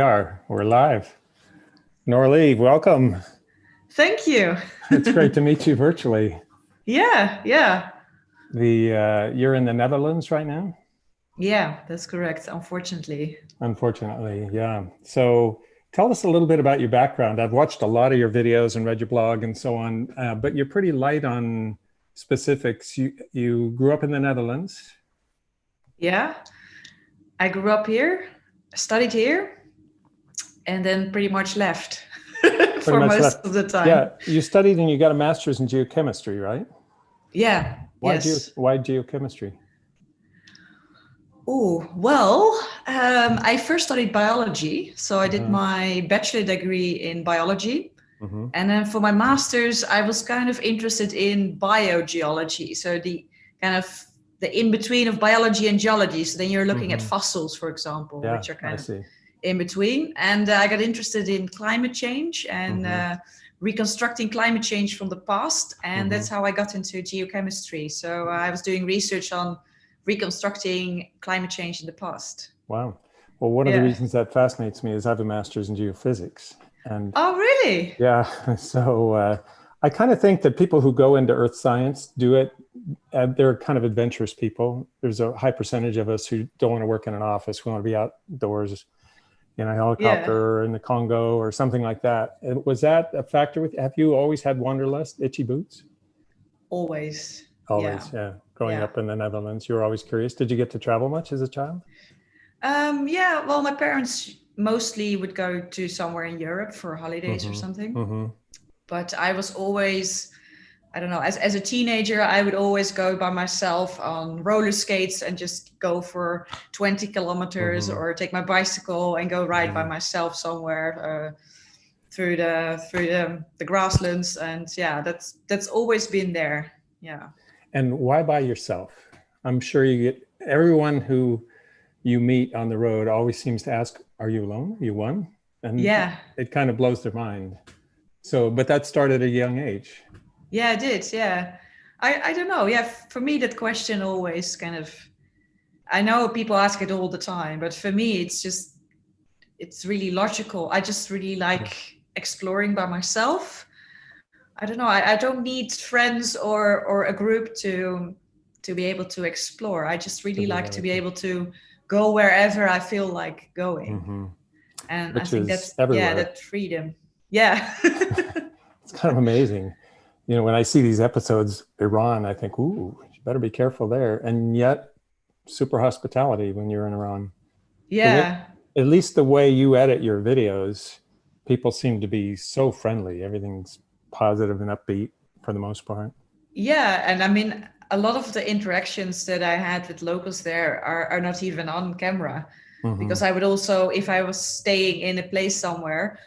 We're live. Noraly, welcome. Thank you. It's great to meet you virtually. Yeah. You're in the Netherlands right now? Yeah, that's correct, unfortunately. Unfortunately, yeah. So tell us a little bit about your background. I've watched a lot of your videos and read your blog and so on, but you're pretty light on specifics. You grew up in the Netherlands. Yeah, I grew up here, studied here, and then pretty much left for most of the time. Yeah, you studied and you got a master's in geochemistry, right? Yeah, yes. Why geochemistry? Oh, well, I first studied biology. So I did my bachelor degree in biology. And then for my master's, I was kind of interested in biogeology. So the kind of the in-between of biology and geology. So then you're looking at fossils, for example, which are kind of in between. And I got interested in climate change and reconstructing climate change from the past. And that's how I got into geochemistry. So I was doing research on reconstructing climate change in the past. Wow. Well, one of the reasons that fascinates me is I have a master's in geophysics. And oh, really? Yeah. So I kind of think that people who go into earth science do it. They're kind of adventurous people. There's a high percentage of us who don't want to work in an office. We want to be outdoors in a helicopter or in the Congo or something like that. Was that a factor with you? Have you always had wanderlust, itchy boots? Always. Always, yeah. Growing up in the Netherlands, you were always curious. Did you get to travel much as a child? Yeah, well, my parents mostly would go to somewhere in Europe for holidays or something. But I was always, I don't know, as a teenager, I would always go by myself on roller skates and just go for 20 kilometers or take my bicycle and go ride by myself somewhere through the grasslands. And yeah, that's always been there. Yeah. And why by yourself? I'm sure you get everyone who you meet on the road always seems to ask, are you alone? Are you one? And it kind of blows their mind. So, but that started at a young age. Yeah, it did. Yeah. I don't know. Yeah. For me, that question always kind of, I know people ask it all the time, but for me, it's really logical. I just really like exploring by myself. I don't know. I don't need friends or a group to be able to explore. I just really like to be able to go wherever I feel like going. And which I think is that's everywhere. that freedom. Yeah. It's kind of amazing. You know, when I see these episodes, Iran, I think, ooh, you better be careful there. And yet super hospitality when you're in Iran. Yeah. At least the way you edit your videos, people seem to be so friendly. Everything's positive and upbeat for the most part. Yeah. And I mean, a lot of the interactions that I had with locals there are not even on camera. Because I would also, if I was staying in a place somewhere,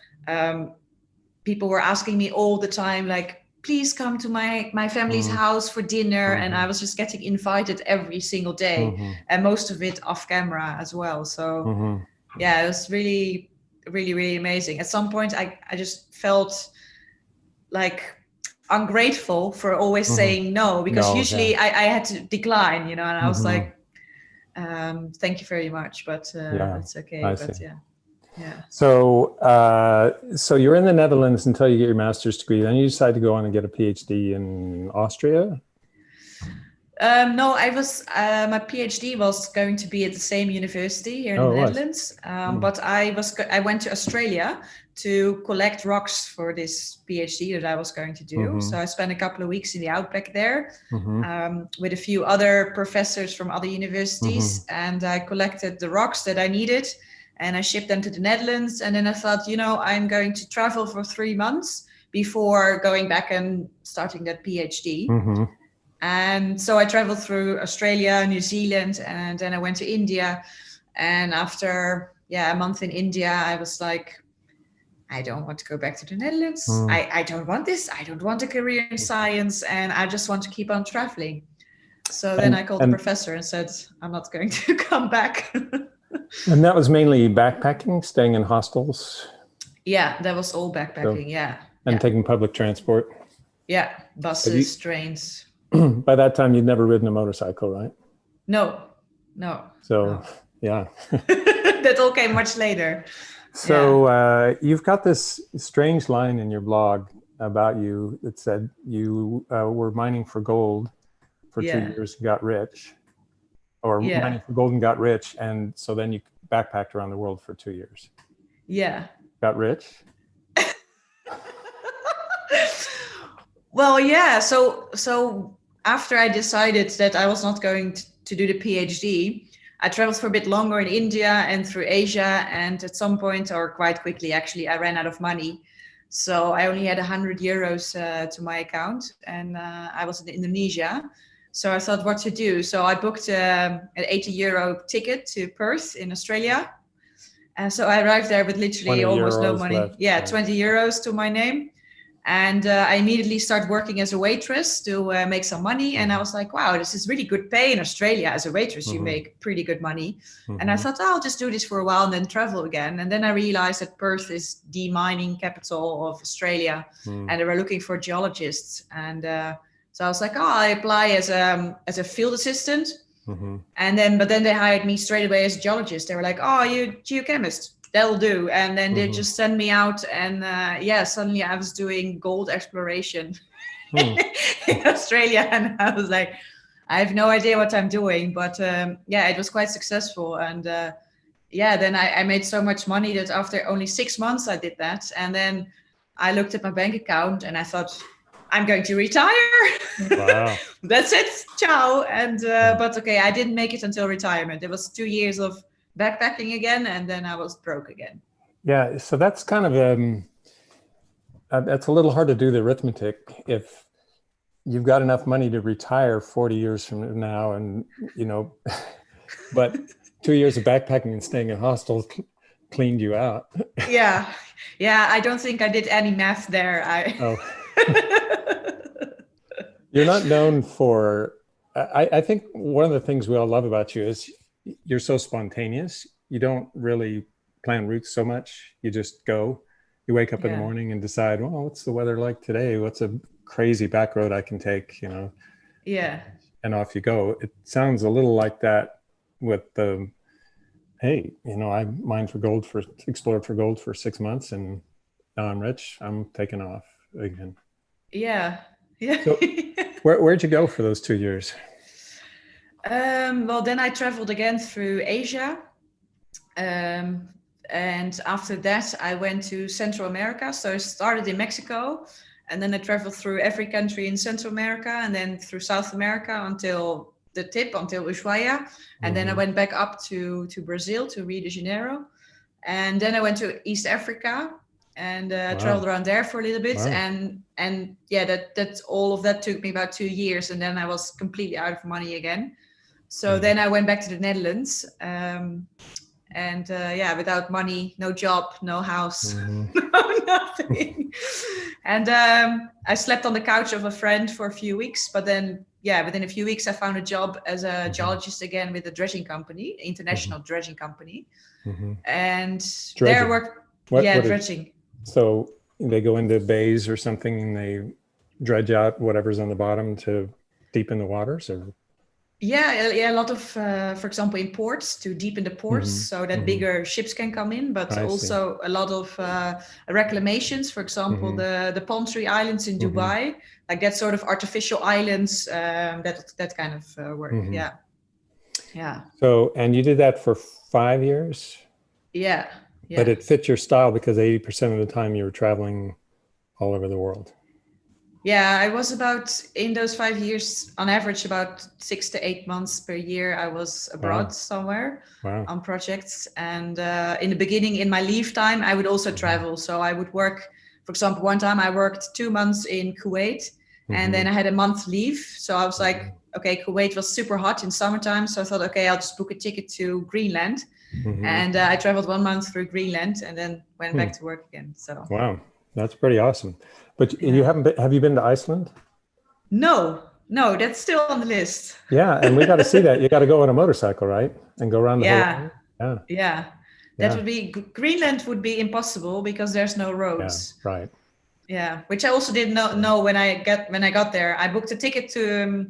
people were asking me all the time, like, please come to my family's house for dinner. And I was just getting invited every single day and most of it off camera as well. So yeah, it was really, really, really amazing. At some point, I just felt like ungrateful for always saying no, because usually I had to decline, you know, and I was like, thank you very much, but it's okay. But yeah. So so you're in the Netherlands until you get your master's degree. Then you decide to go on and get a PhD in Austria? No, I was my PhD was going to be at the same university here in the Netherlands, but I went to Australia to collect rocks for this PhD that I was going to do. So I spent a couple of weeks in the outback there with a few other professors from other universities, and I collected the rocks that I needed, and I shipped them to the Netherlands. And then I thought, you know, I'm going to travel for 3 months before going back and starting that PhD. And so I traveled through Australia, New Zealand, and then I went to India. And after a month in India, I was like, I don't want to go back to the Netherlands. I don't want this. I don't want a career in science, and I just want to keep on traveling. So then I called the professor and said, I'm not going to come back. And that was mainly backpacking, staying in hostels? Yeah, that was all backpacking, And taking public transport? Yeah, buses, trains. By that time, you'd never ridden a motorcycle, right? No. So, yeah. That all came much later. So you've got this strange line in your blog about you that said you were mining for gold for 2 years and got rich, or mining for gold and got rich, and so then you backpacked around the world for 2 years. Yeah. Got rich? Well, yeah. So after I decided that I was not going to do the PhD, I traveled for a bit longer in India and through Asia. And at some point, or quite quickly, actually, I ran out of money. So I only had 100 euros to my account, and I was in Indonesia. So I thought what to do. So I booked an 80 euro ticket to Perth in Australia. And so I arrived there with literally almost no money. Left. Yeah, 20 euros to my name. And I immediately started working as a waitress to make some money. And I was like, wow, this is really good pay in Australia. As a waitress, you make pretty good money. And I thought, I'll just do this for a while and then travel again. And then I realized that Perth is the mining capital of Australia. And they were looking for geologists. And so I was like, I apply as a field assistant. And then, but then they hired me straight away as a geologist. They were like, oh, you're a geochemist. That'll do. And then they just sent me out, and suddenly I was doing gold exploration in Australia. And I was like, I have no idea what I'm doing, but it was quite successful. And then I made so much money that after only 6 months I did that. And then I looked at my bank account and I thought, I'm going to retire. Wow. That's it. Ciao. And but okay, I didn't make it until retirement. It was 2 years of backpacking again, and then I was broke again. Yeah, so that's kind of that's a little hard to do the arithmetic if you've got enough money to retire 40 years from now, and but 2 years of backpacking and staying in hostels cleaned you out. Yeah, I don't think I did any math there. You're not known for. I think one of the things we all love about you is you're so spontaneous. You don't really plan routes so much. You just go. You wake up in the morning and decide, well, what's the weather like today? What's a crazy back road I can take, Yeah. And off you go. It sounds a little like that with the, hey, I explored for gold for 6 months, and now I'm rich. I'm taking off again. Yeah. So where'd you go for those 2 years? Well, then I traveled again through Asia. And after that, I went to Central America. So I started in Mexico, and then I traveled through every country in Central America, and then through South America until the tip, until Ushuaia. And then I went back up to Brazil, to Rio de Janeiro. And then I went to East Africa and traveled around there for a little bit. Wow. And that's all of that took me about 2 years. And then I was completely out of money again. So then I went back to the Netherlands, without money, no job, no house, no nothing. And I slept on the couch of a friend for a few weeks, but then, within a few weeks, I found a job as a geologist again with a dredging company, international dredging company. And dredging. There worked, dredging. So they go into bays or something and they dredge out whatever's on the bottom to deepen the waters, or? Yeah, a lot of, for example, in ports, to deepen the ports so that bigger ships can come in, but also a lot of reclamations. For example, the Palm Tree Islands in Dubai, like that sort of artificial islands, that kind of work. Yeah. So, and you did that for 5 years? Yeah. But it fit your style because 80% of the time you were traveling all over the world. Yeah, I was in those 5 years, on average, about 6 to 8 months per year. I was abroad somewhere on projects. And in the beginning, in my leave time, I would also travel. So I would work, for example, one time I worked 2 months in Kuwait, and then I had a month leave. So I was like, okay, Kuwait was super hot in summertime. So I thought, okay, I'll just book a ticket to Greenland. And I traveled 1 month through Greenland and then went back to work again. So wow, that's pretty awesome. But you have you been to Iceland? No, that's still on the list. Yeah, and we got to see that. You got to go on a motorcycle, right? And go around the whole. Yeah. That would be, Greenland would be impossible because there's no roads. Yeah, right. Yeah, which I also didn't know when I got there. I booked a ticket to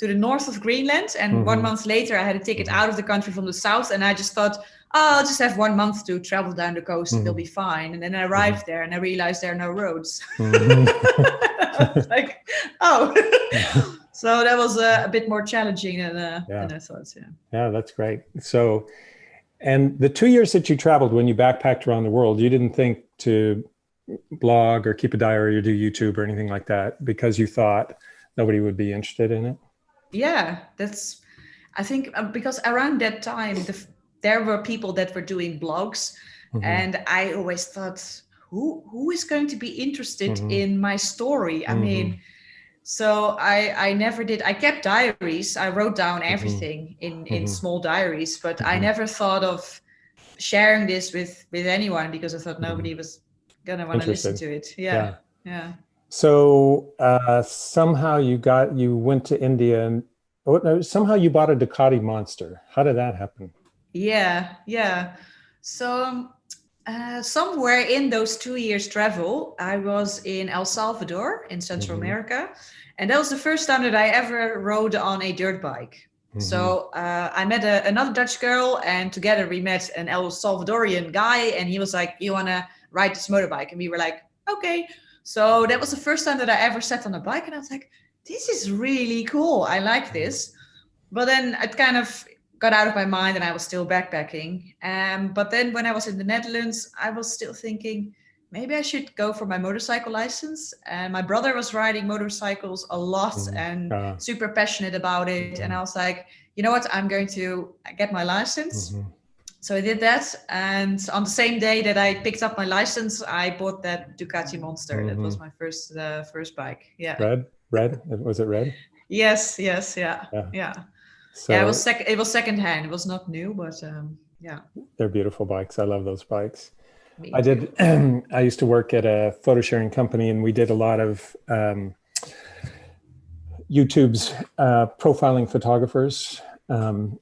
the north of Greenland, and 1 month later I had a ticket out of the country from the south, and I just thought, oh, I'll just have 1 month to travel down the coast and they'll be fine. And then I arrived there and I realized there are no roads. I was like, oh. So that was a bit more challenging than I thought. Yeah, that's great. So, and the 2 years that you traveled when you backpacked around the world, you didn't think to blog or keep a diary or do YouTube or anything like that because you thought nobody would be interested in it? Yeah, I think because around that time, there were people that were doing blogs, and I always thought, who is going to be interested in my story? I mean, so I never did. I kept diaries. I wrote down everything in small diaries, but I never thought of sharing this with anyone because I thought nobody was gonna want to listen to it. Yeah. So somehow you went to India and somehow you bought a Ducati Monster. How did that happen? Yeah. So somewhere in those 2 years travel, I was in El Salvador in Central America. And that was the first time that I ever rode on a dirt bike. So I met another Dutch girl, and together we met an El Salvadorian guy, and he was like, you want to ride this motorbike? And we were like, okay. So that was the first time that I ever sat on a bike, and I was like, this is really cool. I like this. But then it kind of got out of my mind and I was still backpacking. But then when I was in the Netherlands, I was still thinking, maybe I should go for my motorcycle license. And my brother was riding motorcycles a lot and super passionate about it. And I was like, you know what, I'm going to get my license. So I did that. And on the same day that I picked up my license, I bought that Ducati Monster. That was my first bike. Yeah. Red? Was it red? Yes. Yeah. So, yeah, it was secondhand. It was not new, but yeah. They're beautiful bikes. I love those bikes. I did. I used to work at a photo sharing company, and we did a lot of YouTube's profiling photographers,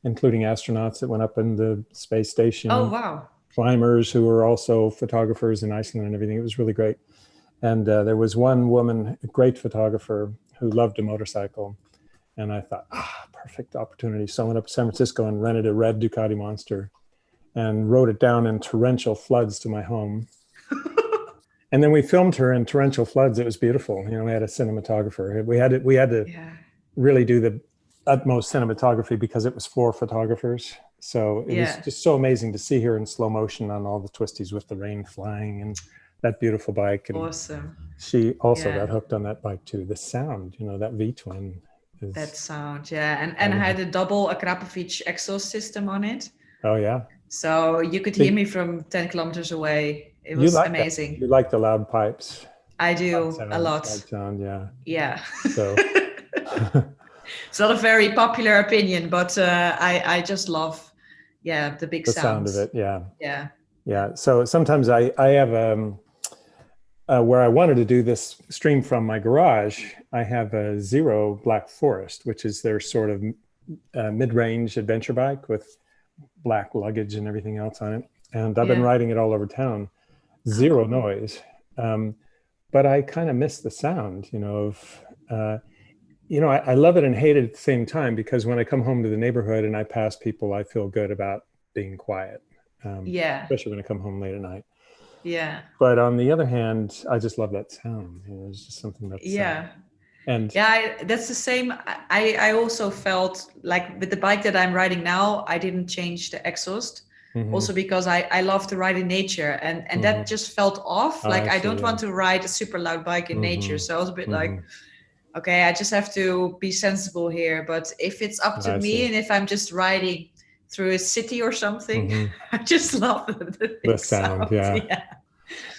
including astronauts that went up in the space station. Oh, wow. Climbers who were also photographers in Iceland and everything. It was really great. And there was one woman, a great photographer, who loved a motorcycle. And I thought, perfect opportunity. So I went up to San Francisco and rented a red Ducati Monster and rode it down in torrential floods to my home. And then we filmed her in torrential floods. It was beautiful. You know, we had a cinematographer. We had to really do the utmost cinematography because it was 4 photographers. So it was just so amazing to see her in slow motion on all the twisties with the rain flying and that beautiful bike. And awesome. She also got hooked on that bike too. The sound, you know, that V-twin. That sound, and I had a double Akrapovic exhaust system on it. Oh yeah. So you could hear me from 10 kilometers away. It was amazing. You like the loud pipes? I do a lot. Sound, yeah. So it's not a very popular opinion, but I just love the big sound of it. Yeah. So sometimes I have where I wanted to do this stream from my garage, I have a Zero Black Forest, which is their sort of mid-range adventure bike with black luggage and everything else on it. And I've been riding it all over town, zero noise. But I kind of miss the sound, you know, of, I love it and hate it at the same time, because when I come home to the neighborhood and I pass people, I feel good about being quiet. Especially when I come home late at night. Yeah. But on the other hand, I just love that sound. You know, it's just something that's that's the same. I also felt like with the bike that I'm riding now, I didn't change the exhaust. Also because I love to ride in nature, and that just felt off. Like I don't want to ride a super loud bike in nature. So I was a bit like, okay, I just have to be sensible here. But if it's up to me, and if I'm just riding through a city or something, I just love the sound.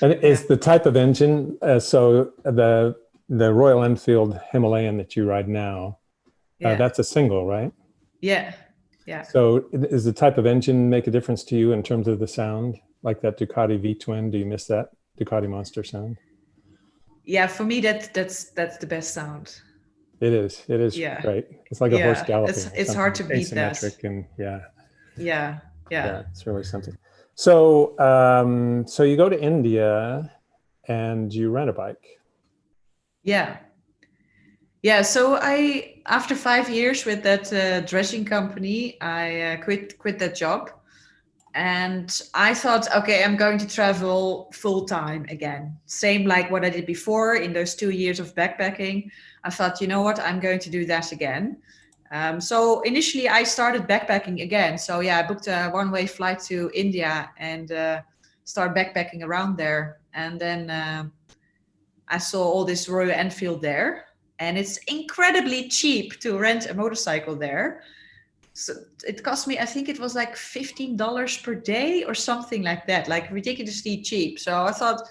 And is the type of engine, so the Royal Enfield Himalayan that you ride now, that's a single, right? Yeah. So does the type of engine make a difference to you in terms of the sound? Like that Ducati V-twin, do you miss that Ducati Monster sound? Yeah, for me that's the best sound. It is great. It's like a horse galloping. It's hard to beat that. Asymmetric and Yeah, it's really something. So so you go to India and you rent a bike. So after 5 years with that dredging company, I quit that job, And I thought, okay, I'm going to travel full time again. Same like what I did before in those 2 years of backpacking. I thought, you know what, I'm going to do that again. So initially I started backpacking again. So yeah, I booked a one-way flight to India and started backpacking around there. And then I saw all this Royal Enfield there. And it's incredibly cheap to rent a motorcycle there. So it cost me, I think it was like $15 per day or something like that, like ridiculously cheap. So I thought,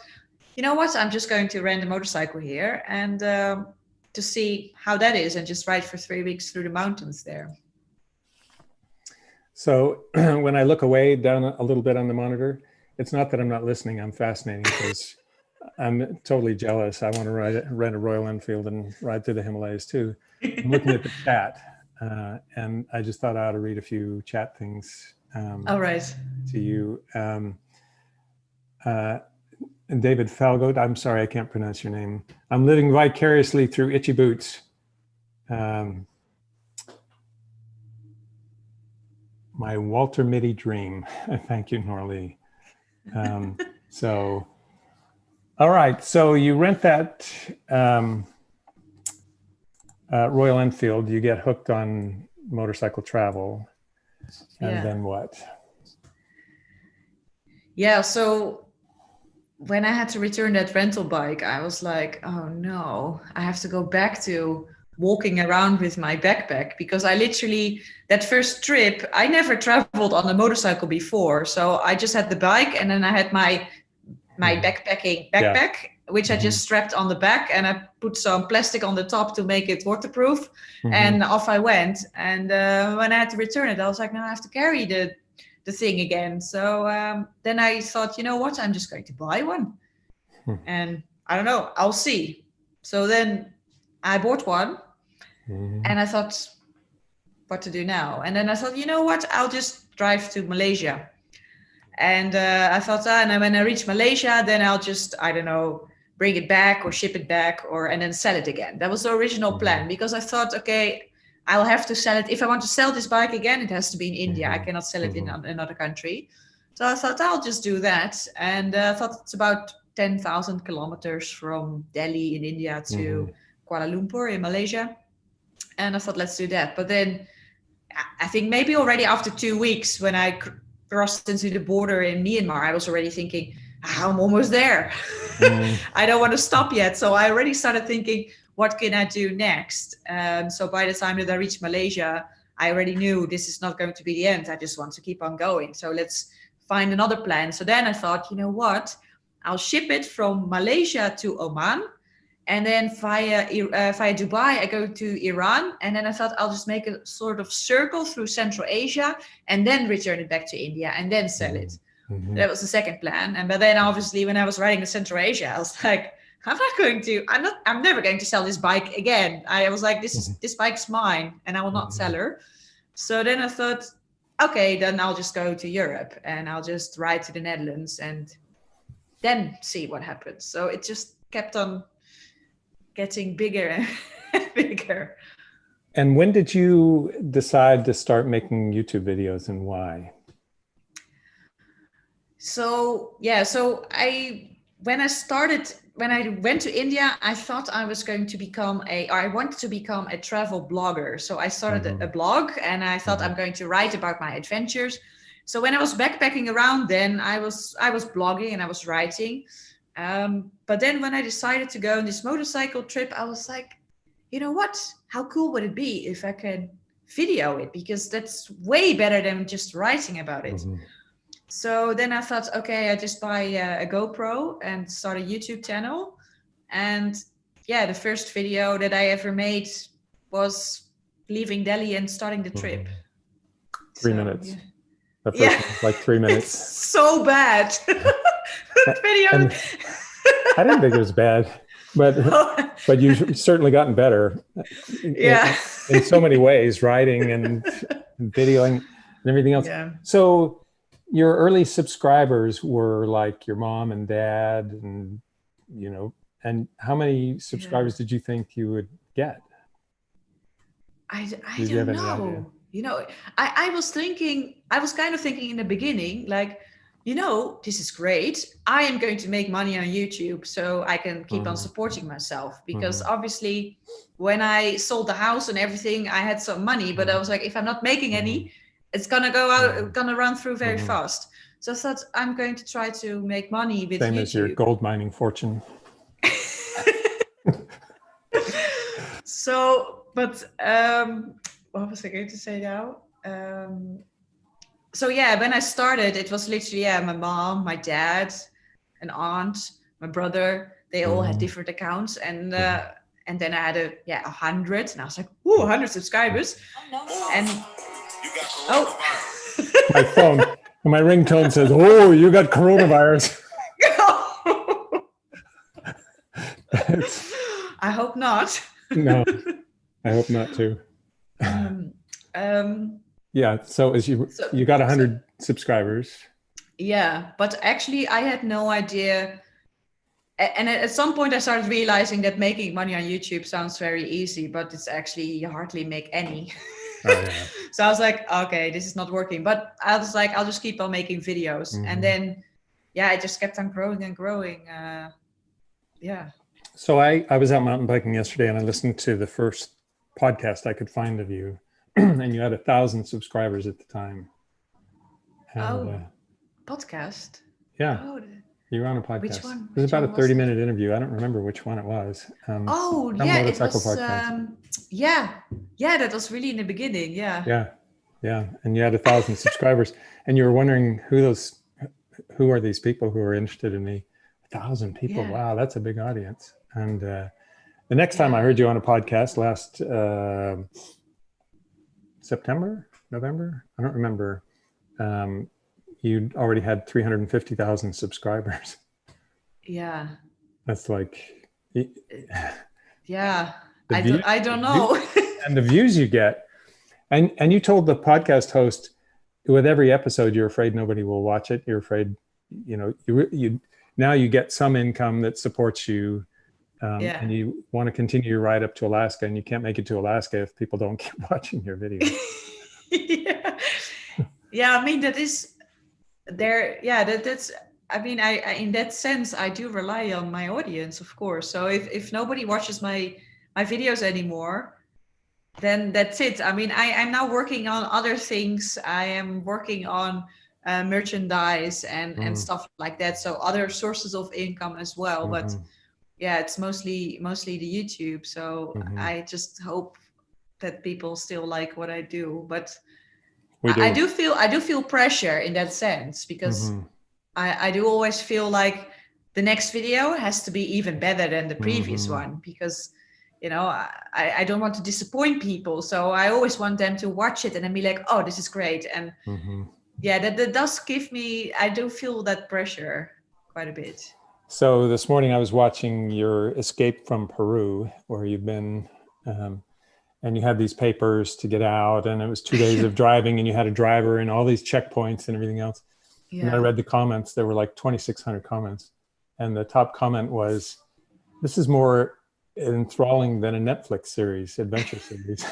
you know what, I'm just going to rent a motorcycle here and to see how that is and just ride for 3 weeks through the mountains there. So when I look away down a little bit on the monitor, it's not that I'm not listening, I'm fascinating because I'm totally jealous. I want to rent a Royal Enfield and ride through the Himalayas too. I'm looking at the chat. And I just thought I ought to read a few chat things All right. to you. And David Falgoat, I'm sorry, I can't pronounce your name. I'm living vicariously through itchy boots. My Walter Mitty dream. Thank you, Noraly. So, all right. So you rent that Royal Enfield, you get hooked on motorcycle travel, and then what? Yeah, so when I had to return that rental bike, I was like, oh no, I have to go back to walking around with my backpack because I literally, that first trip, I never traveled on a motorcycle before. So I just had the bike and then I had my backpack, which I just strapped on the back and I put some plastic on the top to make it waterproof. And off I went. And when I had to return it, I was like, no, I have to carry the thing again. So then I thought, you know what, I'm just going to buy one. And I don't know, I'll see. So then I bought one and I thought, what to do now? And then I thought, you know what, I'll just drive to Malaysia. And I thought, and when I reach Malaysia, then I'll just, I don't know, bring it back or ship it back and then sell it again. That was the original plan because I thought, okay, I'll have to sell it. If I want to sell this bike again, it has to be in India. I cannot sell it in another country. So I thought I'll just do that. And I thought it's about 10,000 kilometers from Delhi in India to Kuala Lumpur in Malaysia. And I thought, let's do that. But then I think maybe already after 2 weeks when I crossed into the border in Myanmar, I was already thinking, I'm almost there. I don't want to stop yet. So I already started thinking, what can I do next? So by the time that I reached Malaysia, I already knew this is not going to be the end. I just want to keep on going. So let's find another plan. So then I thought, you know what? I'll ship it from Malaysia to Oman. And then via Dubai, I go to Iran. And then I thought I'll just make a sort of circle through Central Asia and then return it back to India and then sell it. That was the second plan. But then obviously when I was riding in Central Asia, I was like, I'm never going to sell this bike again. I was like, this bike's mine and I will not sell her. So then I thought, okay, then I'll just go to Europe and I'll just ride to the Netherlands and then see what happens. So it just kept on getting bigger and bigger. And when did you decide to start making YouTube videos and why? So when I went to India, I thought I was going to I wanted to become a travel blogger. So I started a blog and I thought I'm going to write about my adventures. So when I was backpacking around then, I was blogging and I was writing. But then when I decided to go on this motorcycle trip, I was like, you know what? How cool would it be if I could video it? Because that's way better than just writing about it. So then I thought, okay, I just buy a GoPro and start a YouTube channel. And yeah, the first video that I ever made was leaving Delhi and starting the trip. 3 minutes. Yeah. The first one was like 3 minutes. It's so bad. Video. I didn't think it was bad, but you've certainly gotten better. Yeah. In so many ways, writing and videoing and everything else. Yeah. So your early subscribers were like your mom and dad and, and how many subscribers did you think you would get? I don't know. I was kind of thinking in the beginning, like, this is great. I am going to make money on YouTube so I can keep on supporting myself. Because obviously when I sold the house and everything, I had some money, but I was like, if I'm not making any, it's going to go out, going to run through very fast. So I thought I'm going to try to make money with Same YouTube. as your gold mining fortune. So, but what was I going to say now? So yeah, when I started, it was literally my mom, my dad, an aunt, my brother. They all had different accounts, and then I had 100, and I was like, "Ooh, 100 subscribers!" And my phone, my ringtone says, "Oh, you got coronavirus." I hope not. No, I hope not too. Yeah. So you got 100 subscribers. Yeah, but actually I had no idea. And at some point I started realizing that making money on YouTube sounds very easy, but it's actually, you hardly make any. Oh, yeah. So I was like, okay, this is not working. But I was like, I'll just keep on making videos. And then, I just kept on growing and growing. So I was out mountain biking yesterday, and I listened to the first podcast I could find of you, and you had 1,000 subscribers at the time. And, podcast? Yeah. You were on a podcast. Which one? It was about a 30-minute interview. I don't remember which one it was. It was. That was really in the beginning. Yeah. And you had 1,000 subscribers, and you were wondering who are these people who are interested in me? 1,000 people. Yeah. Wow, that's a big audience. And the next time I heard you on a podcast last September, November, I don't remember. You already had 350,000 subscribers. Yeah. That's like. Yeah. I don't know. And the views you get. And you told the podcast host, with every episode, you're afraid nobody will watch it. You're afraid, you now you get some income that supports you. And you want to continue your ride up to Alaska, and you can't make it to Alaska if people don't keep watching your videos. Yeah. I mean, that is there. Yeah, that's, I mean, I in that sense, I do rely on my audience, of course. So if nobody watches my videos anymore, then that's it. I mean, I'm now working on other things. I am working on merchandise and stuff like that. So other sources of income as well. But yeah, it's mostly the YouTube. So I just hope that people still like what I do. But I do feel pressure in that sense, because I do always feel like the next video has to be even better than the previous one, because I don't want to disappoint people. So I always want them to watch it and then be like, oh, this is great. And that does give me, I do feel that pressure quite a bit. So this morning I was watching your escape from Peru, where you've been, and you had these papers to get out, and it was 2 days of driving, and you had a driver and all these checkpoints and everything else. Yeah. And I read the comments. There were like 2,600 comments. And the top comment was, this is more enthralling than a Netflix series, adventure series.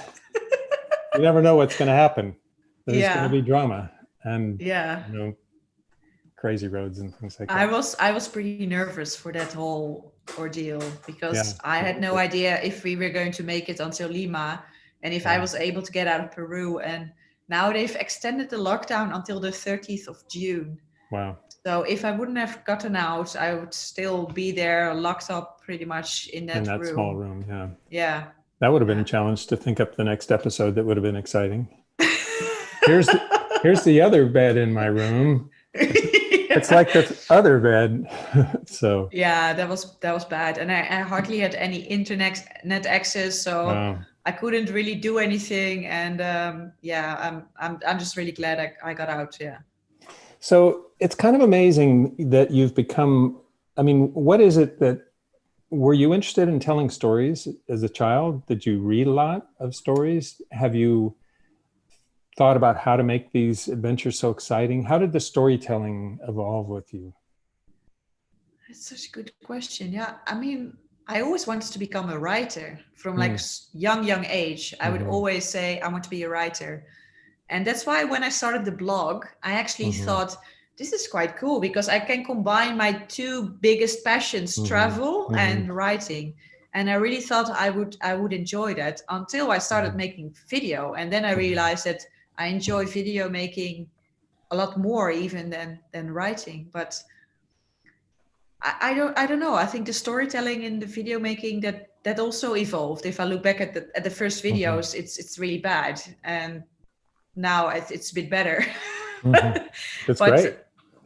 You never know what's going to happen. There's going to be drama and crazy roads and things like that. I was pretty nervous for that whole ordeal, because I had no idea if we were going to make it until Lima, and if I was able to get out of Peru. And now they've extended the lockdown until the 30th of June. Wow. So if I wouldn't have gotten out, I would still be there locked up pretty much in that room. Small room. Yeah. Yeah. That would have been a challenge to think up the next episode. That would have been exciting. Here's the other bed in my room. It's like the other bed. So yeah, that was bad. And I hardly had any internet access. So I couldn't really do anything. And I'm just really glad I got out. Yeah. So it's kind of amazing that you've become, I mean, what is it that, were you interested in telling stories as a child? Did you read a lot of stories? Have you thought about how to make these adventures so exciting? How did the storytelling evolve with you? That's such a good question. Yeah, I mean, I always wanted to become a writer from like young age. I would always say, I want to be a writer. And that's why when I started the blog, I actually thought, this is quite cool because I can combine my two biggest passions, travel and writing. And I really thought I would enjoy that until I started making video. And then I realized that I enjoy video making a lot more even than writing. But I don't know. I think the storytelling in the video making that also evolved. If I look back at the first videos, it's really bad. And now it's a bit better. It's But great.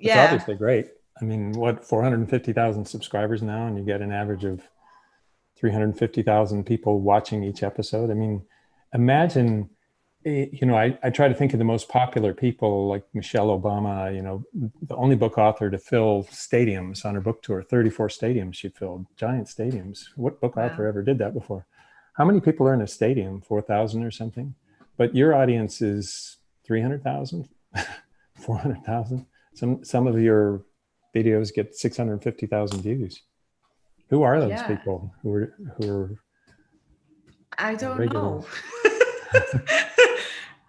It's yeah, obviously great. I mean, what, 450,000 subscribers now, and you get an average of 350,000 people watching each episode. I mean, imagine, you know, I try to think of the most popular people like Michelle Obama, you know, the only book author to fill stadiums on her book tour, 34 stadiums she filled, giant stadiums. What book author ever did that before? How many people are in a stadium? 4,000 or something? But your audience is 300,000, 400,000. Some of your videos get 650,000 views. Who are those people who are I don't know.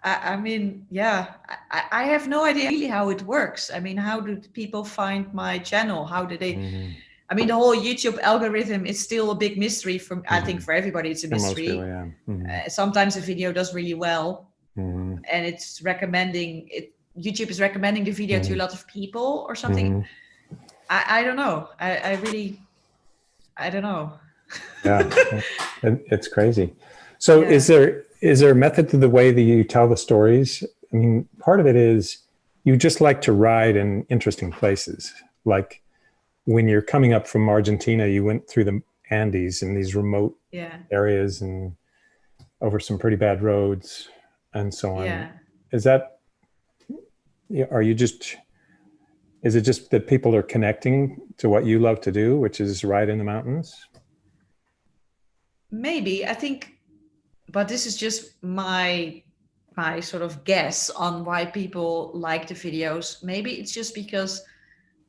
I mean, yeah, I have no idea really how it works. I mean, how do people find my channel? How do they? I mean, the whole YouTube algorithm is still a big mystery for, I think for everybody, it's a mystery. Most people, yeah. Sometimes a video does really well and it's recommending it. YouTube is recommending the video to a lot of people or something. I don't know. I really, I don't know. Yeah, it's crazy. So is there a method to the way that you tell the stories? I mean, part of it is you just like to ride in interesting places. Like when you're coming up from Argentina, you went through the Andes in these remote areas and over some pretty bad roads and so on. Yeah. Is it just that people are connecting to what you love to do, which is ride in the mountains? Maybe, I think, but this is just my sort of guess on why people like the videos. Maybe it's just because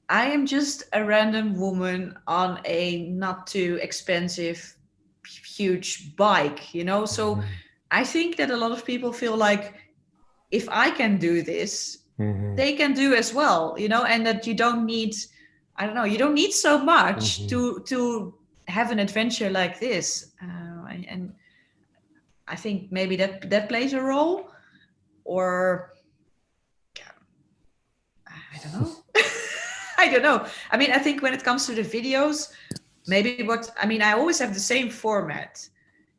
I am just a random woman on a not too expensive, huge bike, you know? So I think that a lot of people feel like if I can do this, they can do as well, you know, and that you don't need, I don't know, you don't need so much to have an adventure like this. And I think maybe that plays a role, or I don't know. I don't know. I mean, I think when it comes to the videos, maybe I always have the same format.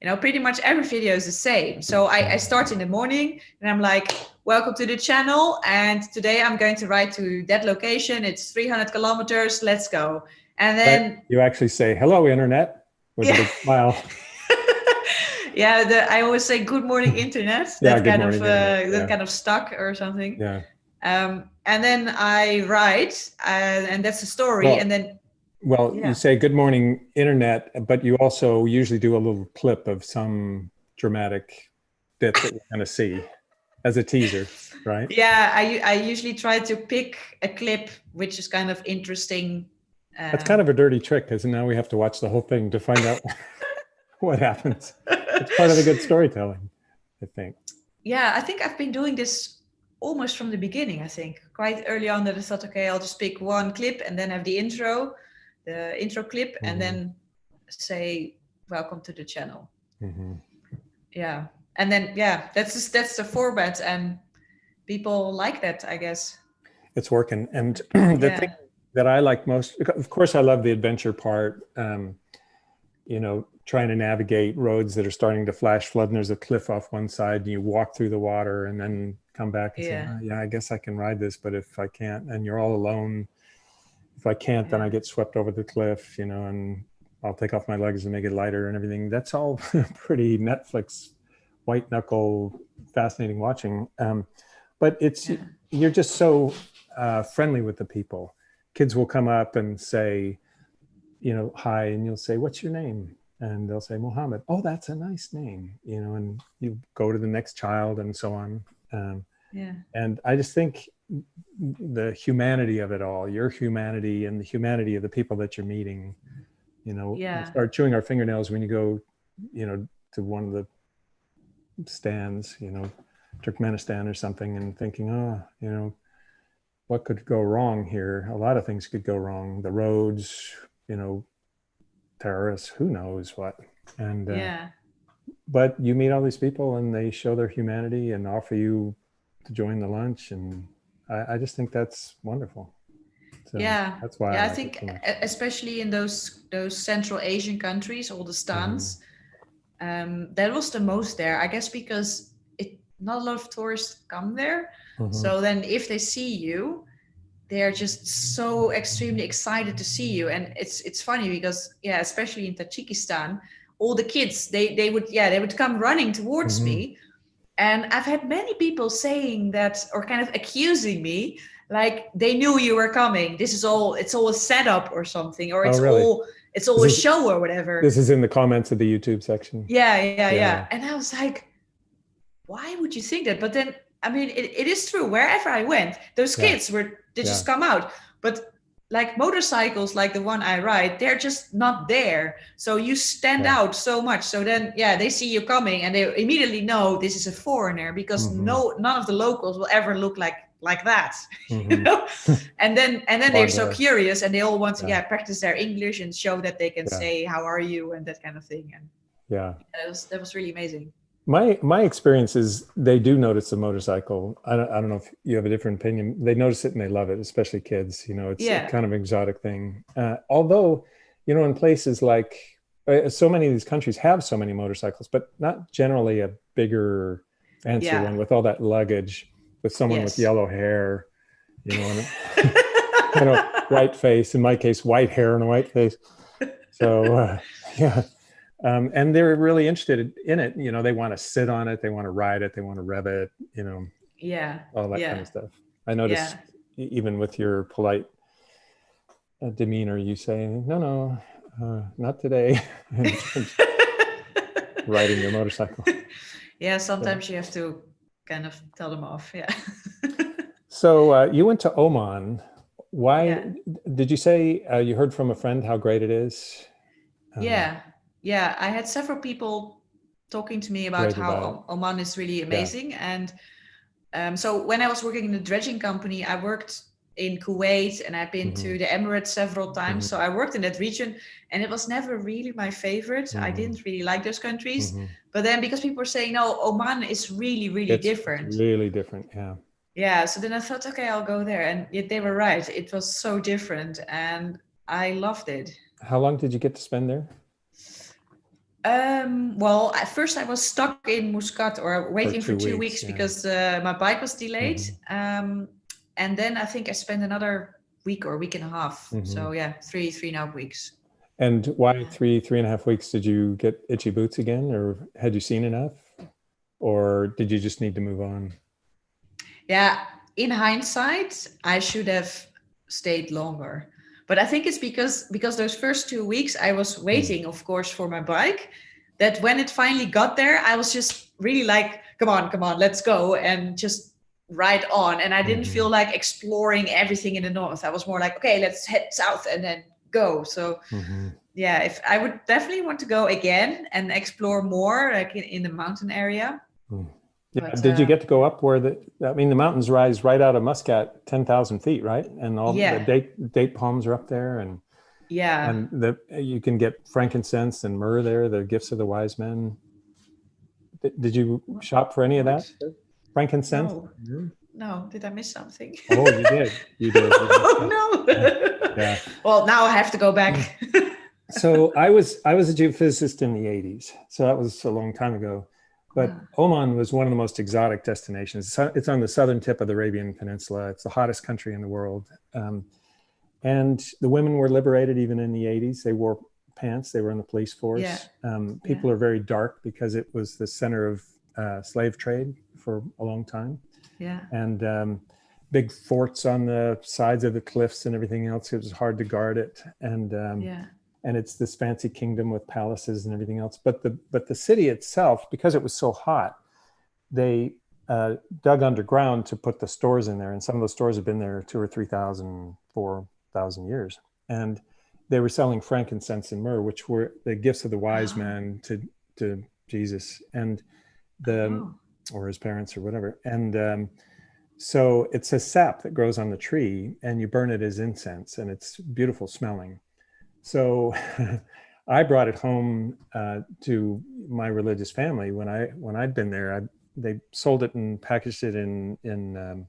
You know, pretty much every video is the same. So I start in the morning and I'm like, welcome to the channel. And today I'm going to ride to that location. It's 300 kilometers. Let's go. And then you actually say, hello, internet, with a big smile. Yeah, I always say good morning, internet. That kind of stuck or something. Yeah. And then I write, and that's the story. And then you say good morning, internet, but you also usually do a little clip of some dramatic bit that we're going to see as a teaser, right? Yeah, I usually try to pick a clip which is kind of interesting. That's kind of a dirty trick, because now we have to watch the whole thing to find out what happens. It's part of the good storytelling, I think. Yeah, I think I've been doing this almost from the beginning, I think. Quite early on that I thought, okay, I'll just pick one clip and then have the intro clip, and then say, welcome to the channel. Yeah. And then, that's the format, and people like that, I guess. It's working. And the thing that I like most, of course, I love the adventure part, you know, trying to navigate roads that are starting to flash flood and there's a cliff off one side and you walk through the water and then come back and say, oh, I guess I can ride this, but if I can't, and you're all alone, if I can't, then I get swept over the cliff, you know, and I'll take off my legs and make it lighter and everything. That's all pretty Netflix, white knuckle, fascinating watching. But you're just so friendly with the people. Kids will come up and say, you know, hi, and you'll say, what's your name? And they'll say, Mohammed. Oh, that's a nice name, you know, and you go to the next child and so on. And I just think the humanity of it all, your humanity and the humanity of the people that you're meeting, you know, we start chewing our fingernails when you go, you know, to one of the stands, you know, Turkmenistan or something and thinking, oh, you know, what could go wrong here? A lot of things could go wrong. The roads, you know, terrorists, who knows what. And Yeah. but you meet all these people and they show their humanity and offer you to join the lunch, and I just think that's wonderful. So Yeah. that's why I Yeah, I like it think so much. especially in those Central Asian countries, all the Mm-hmm. stans, that was the most there. I guess because not a lot of tourists come there. Mm-hmm. So then if they see you, they're just so extremely excited to see you. And it's funny because yeah, especially in Tajikistan, all the kids they would come running towards Mm-hmm. me. And I've had many people saying that, or kind of accusing me, like they knew you were coming. It's all a setup or something, or Oh, really? it's all This a is show or whatever. this is in the comments of the YouTube section. Yeah, Yeah, yeah, and I was like, why would you think that? But then, I mean, it is true. Wherever I went, those yeah, kids they yeah, just come out. But like motorcycles, like the one I ride, they're just not there. So you stand yeah. out so much. So then, yeah, they see you coming and they immediately know this is a foreigner because Mm-hmm. none of the locals will ever look like that, you Mm-hmm. know. And then they're Blonde so hair. curious and they all want to Yeah, practice their English and show that they can yeah, say how are you and that kind of thing. And yeah. that was really amazing. My experience is they do notice the motorcycle. I don't know if you have a different opinion. They notice it and they love it, especially kids. You know, it's a Yeah. kind of exotic thing. Although, you know, in places like so many of these countries have so many motorcycles, but not generally a bigger, fancier Yeah. one with all that luggage, with someone with Yes. yellow hair, you know, and you know, white face. In my case, white hair and a white face. So yeah. And they're really interested in it. You know, they want to sit on it, they want to ride it, they want to rev it, you know, Yeah. all that kind Yeah. of stuff. I noticed Yeah. even with your polite demeanor, you say, no, no, not today, and riding your motorcycle. Yeah. So, Sometimes you have to kind of tell them off. Yeah. so you went to Oman. Why Yeah. did you say you heard from a friend how great it is? Um, Yeah. Yeah. I had several people talking to me about rave about it. how Oman is really Yeah. amazing. And so when I was working in the dredging company, I worked in Kuwait and I've been Mm-hmm. to the Emirates several times. So Mm-hmm. I worked in that region and it was never really my favorite. I Mm-hmm. didn't really like those countries. Mm-hmm. But then because people were saying, no, Oman is really, really It's different. really different. Yeah. Yeah, so then I thought, okay, I'll go there. And yet they were right. It was so different and I loved it. How long did you get to spend there? Well, at first I was stuck in Muscat or For waiting for 2 weeks 2 weeks. Yeah. because my bike was delayed. Mm-hmm. And then I think I spent another week or week and a half. Mm-hmm. So yeah, three and a half weeks. And why 3.5 weeks? Did you get itchy boots again, or had you seen enough, or did you just need to move on? Yeah, in hindsight, I should have stayed longer. But I think it's because those first 2 weeks I was waiting, of course, for my bike. That when it finally got there, I was just really like, come on, let's go and just ride on. And I didn't Mm-hmm. feel like exploring everything in the north. I was more like, okay, let's head south and then go. So Mm-hmm. yeah, if I would definitely want to go again and explore more, like in the mountain area. Yeah. But Did you get to go up where the mountains rise right out of Muscat, 10,000 feet, right? And all the yeah, date palms are up there, and yeah. you can get frankincense and myrrh there, the gifts of the wise men. Did you shop for any of that? What? Frankincense? No, no. Did I miss something? Oh, you did. You did. Oh no. Yeah. Well, now I have to go back. So I was a geophysicist in the 80s. So that was a long time ago. But Oman was one of the most exotic destinations. It's on the southern tip of the Arabian Peninsula. It's the hottest country in the world. And the women were liberated even in the 80s. They wore pants. They were in the police force. People are very dark because it was the center of slave trade for a long time. Yeah. And big forts on the sides of the cliffs and everything else. It was hard to guard it. And it's this fancy kingdom with palaces and everything else. But the city itself, because it was so hot, they dug underground to put the stores in there. And some of those stores have been there 2,000 or 3,000, 4,000 years. And they were selling frankincense and myrrh, which were the gifts of the wise men to Jesus. And or his parents or whatever. And so it's a sap that grows on the tree, and you burn it as incense, and it's beautiful smelling. So I brought it home to my religious family when I'd been there. They sold it and packaged it in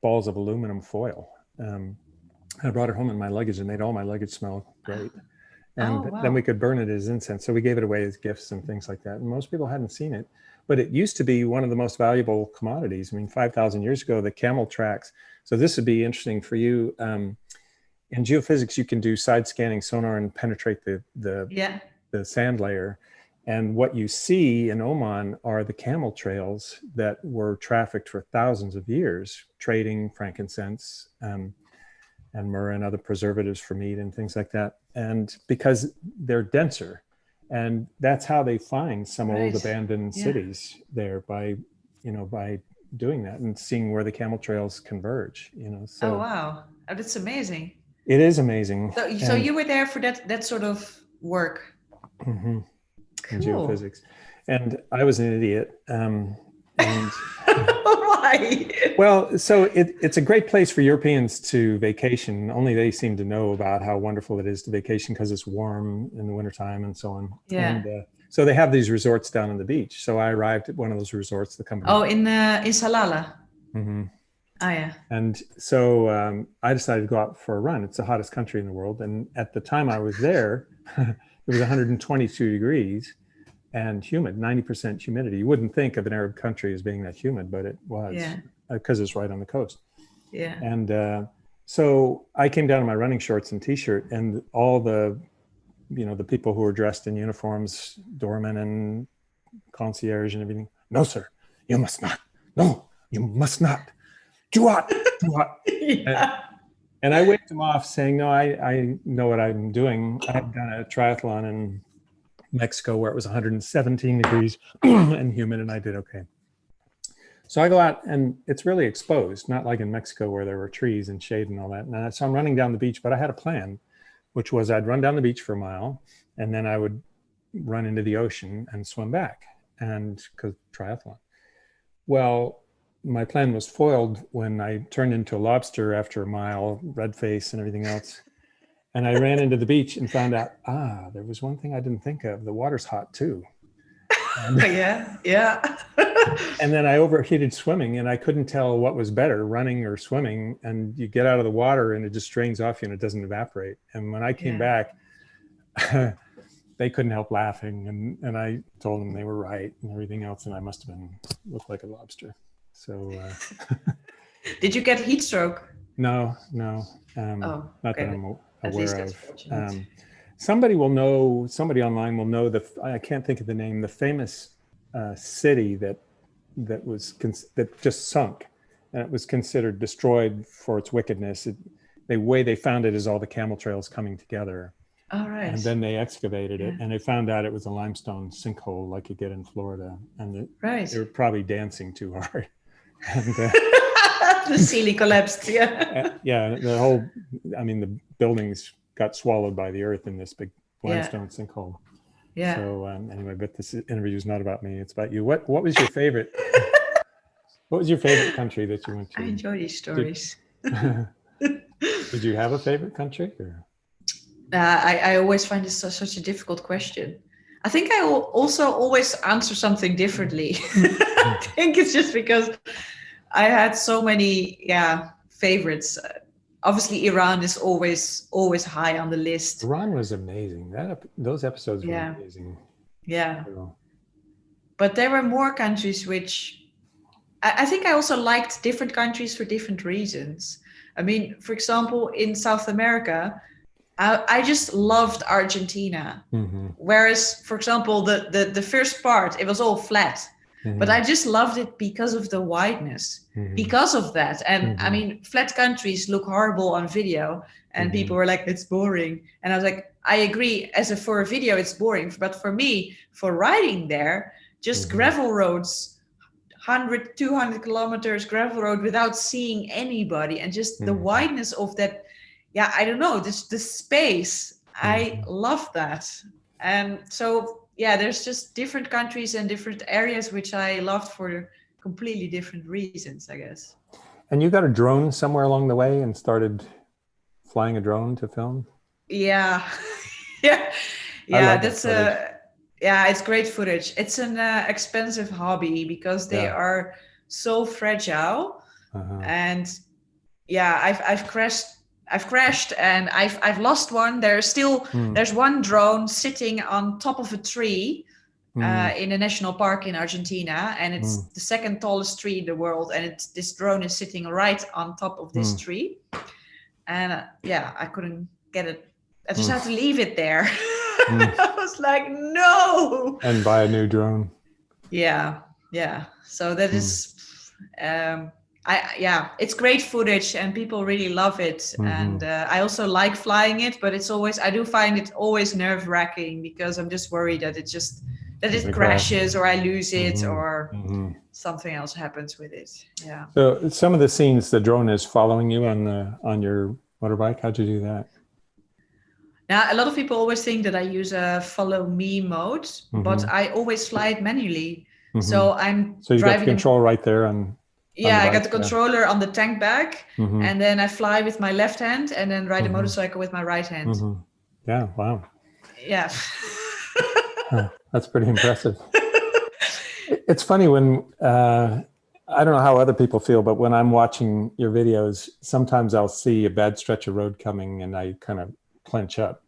balls of aluminum foil. I brought it home in my luggage, and made all my luggage smell great. And then we could burn it as incense. So we gave it away as gifts and things like that. And most people hadn't seen it, but it used to be one of the most valuable commodities. I mean, 5,000 years ago, the camel tracks. So this would be interesting for you. In geophysics, you can do side scanning sonar and penetrate the sand layer. And what you see in Oman are the camel trails that were trafficked for thousands of years, trading frankincense and myrrh and other preservatives for meat and things like that. And because they're denser, and that's how they find some old abandoned cities there, by doing that and seeing where the camel trails converge, So, oh, wow. Oh, that's amazing. It is amazing. So you were there for that sort of work. Mm-hmm. Cool. In geophysics. And I was an idiot. And why? Well, so it's a great place for Europeans to vacation. Only they seem to know about how wonderful it is to vacation because it's warm in the wintertime and so on. Yeah. And so they have these resorts down on the beach. So I arrived at one of those resorts, the company. Oh, in Salalah. Mm-hmm. Oh, yeah. And so I decided to go out for a run. It's the hottest country in the world. And at the time I was there, it was 122 degrees and humid, 90% humidity. You wouldn't think of an Arab country as being that humid, but it was, because it's right on the coast. Yeah. And so I came down in my running shorts and t-shirt, and all the people who were dressed in uniforms, doormen and concierge and everything. No, sir, you must not. No, you must not. Do what? And I waved them off saying, no, I know what I'm doing. I've done a triathlon in Mexico where it was 117 degrees and humid, and I did okay. So I go out, and it's really exposed, not like in Mexico where there were trees and shade and all that. And so I'm running down the beach, but I had a plan, which was I'd run down the beach for a mile, and then I would run into the ocean and swim back, and because triathlon. Well, my plan was foiled when I turned into a lobster after a mile, red face and everything else. And I ran into the beach and found out, there was one thing I didn't think of. The water's hot too. And, yeah. And then I overheated swimming, and I couldn't tell what was better, running or swimming. And you get out of the water and it just drains off you and it doesn't evaporate. And when I came back, they couldn't help laughing. And I told them they were right and everything else. And I must have looked like a lobster. So, did you get heat stroke? No. Not that I'm aware of. Somebody online will know I can't think of the name, the famous city that just sunk, and it was considered destroyed for its wickedness. The way they found it is all the camel trails coming together. All right. And then they excavated it, and they found out it was a limestone sinkhole like you get in Florida. And they were probably dancing too hard. And, the ceiling collapsed. Yeah. The buildings got swallowed by the earth in this big limestone sinkhole. Yeah. So anyway, but this interview is not about me; it's about you. What was your favorite? What was your favorite country that you went to? I enjoy these stories. Did you have a favorite country? Or? I always find this such a difficult question. I think I also always answer something differently. I think it's just because I had so many favorites. Obviously, Iran is always high on the list. Iran was amazing. Those episodes were amazing. Yeah. But there were more countries which I think I also liked different countries for different reasons. I mean, for example, in South America, I just loved Argentina. Mm-hmm. Whereas, for example, the first part, it was all flat. Mm-hmm. But I just loved it because of the wideness, because of that. And I mean, flat countries look horrible on video, and people were like, it's boring. And I was like, I agree, for a video, it's boring. But for me, for riding there, just gravel roads, 100, 200 kilometers gravel road without seeing anybody, and just the wideness of that. Yeah, I don't know, the space. I love that. And so, yeah, there's just different countries and different areas which I loved for completely different reasons, I guess. And you got a drone somewhere along the way and started flying a drone to film? Yeah. Yeah. I Yeah, love that that's footage. yeah, it's great footage. It's an expensive hobby because they Yeah. are so fragile. Uh-huh. And yeah, I've crashed and I've lost one. There's one drone sitting on top of a tree Mm. in a national park in Argentina, and it's Mm. the second tallest tree in the world, and this drone is sitting right on top of this tree. And yeah, I couldn't get it. I just had to leave it there. I was like, no. And buy a new drone. Yeah, yeah. So that is, yeah, it's great footage, and people really love it. And I also like flying it, but I do find it always nerve-wracking because I'm just worried that it crashes or I lose it or something else happens with it. Yeah. So some of the scenes, the drone is following you on your motorbike. How'd you do that? Now, a lot of people always think that I use a follow me mode, but I always fly it manually. So I'm So you got the driving. control right there on the I bike, got the controller on the tank bag, and then I fly with my left hand and then ride a motorcycle with my right hand. Yeah, wow. Yeah. That's pretty impressive. It's funny when, I don't know how other people feel, but when I'm watching your videos, sometimes I'll see a bad stretch of road coming and I kind of clench up.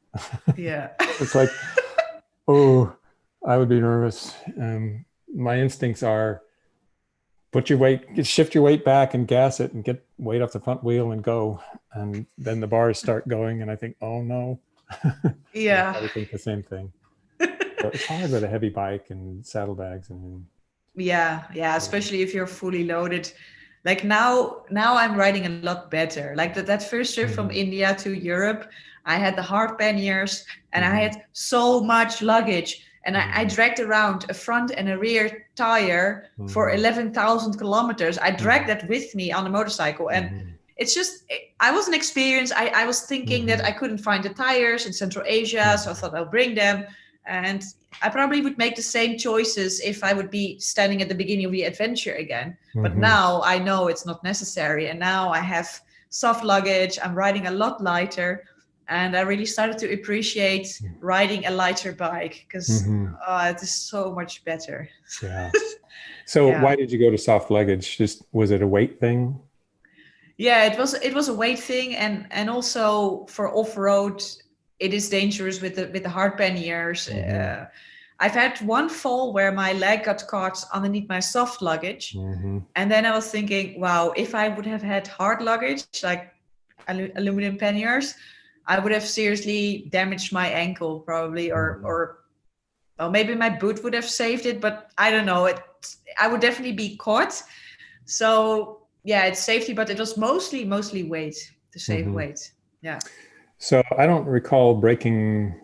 Yeah. It's like, oh, I would be nervous. My instincts are shift your weight back and gas it and get weight off the front wheel and go. And then the bars start going and I think, oh no. Yeah. I think the same thing. So it's hard with a heavy bike and saddlebags and yeah, especially if you're fully loaded. Like now I'm riding a lot better. Like that first trip from India to Europe, I had the hard panniers and I had so much luggage, and I dragged around a front and a rear tire for 11,000 kilometers. I dragged that with me on a motorcycle, and it's just, I wasn't experienced. I was thinking that I couldn't find the tires in Central Asia, so I thought I'll bring them. And I probably would make the same choices if I would be standing at the beginning of the adventure again. But now I know it's not necessary. And now I have soft luggage. I'm riding a lot lighter. And I really started to appreciate riding a lighter bike because it is so much better. Yeah. So why did you go to soft luggage? Just, was it a weight thing? Yeah, it was a weight thing. And also for off-road, it is dangerous with the hard panniers. I've had one fall where my leg got caught underneath my soft luggage. And then I was thinking, wow, if I would have had hard luggage, like aluminum panniers, I would have seriously damaged my ankle probably, or well, maybe my boot would have saved it, but I don't know. I would definitely be caught. So yeah, it's safety, but it was mostly weight, to save weight. Yeah. So I don't recall breaking.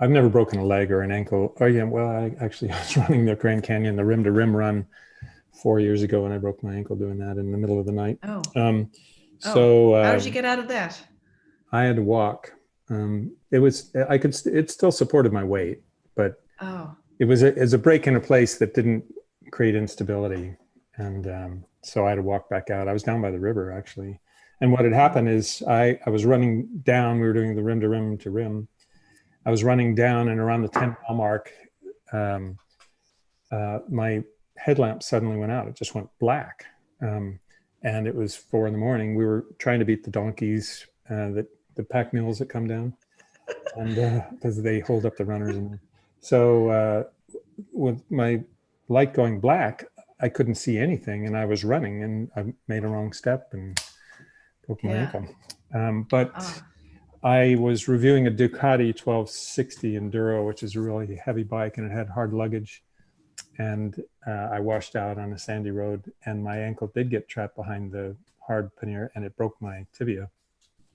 I've never broken a leg or an ankle. Oh yeah, well, I actually was running the Grand Canyon, the rim to rim run 4 years ago, and I broke my ankle doing that in the middle of the night. Oh. So how did you get out of that? I had to walk. It still supported my weight, but it was a break in a place that didn't create instability, and so I had to walk back out. I was down by the river actually. And what had happened is I was running down. We were doing the rim to rim to rim. I was running down, and around the 10-mile mark, my headlamp suddenly went out. It just went black. And it was 4 a.m. We were trying to beat the donkeys, the pack mules that come down, and because they hold up the runners. And so with my light going black, I couldn't see anything, and I was running, and I made a wrong step and broke my ankle. But I was reviewing a Ducati 1260 Enduro, which is a really heavy bike, and it had hard luggage. And I washed out on a sandy road, and my ankle did get trapped behind the hard pannier, and it broke my tibia.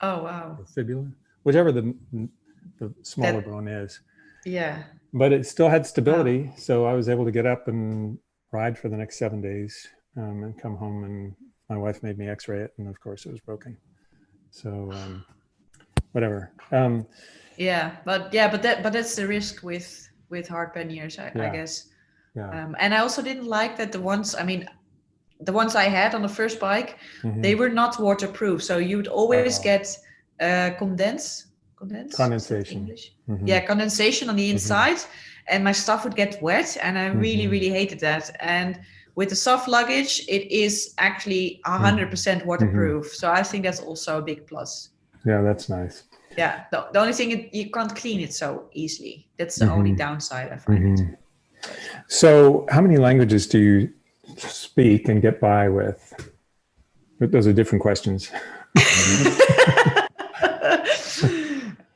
Oh, wow. Or fibula, whichever the smaller bone is. Yeah. But it still had stability. Wow. So I was able to get up and ride for the next 7 days and come home, and my wife made me x-ray it, and of course it was broken. So whatever. But that's the risk with with hard panniers, I guess. Yeah. And I also didn't like that the ones I had on the first bike, they were not waterproof. So you would always get condensation. Condensation on the inside, and my stuff would get wet, and I really, really hated that. And with the soft luggage, it is actually 100% waterproof. So I think that's also a big plus. Yeah, that's nice. Yeah, the only thing, you can't clean it so easily. That's the only downside I find. So how many languages do you speak and get by with? Those are different questions.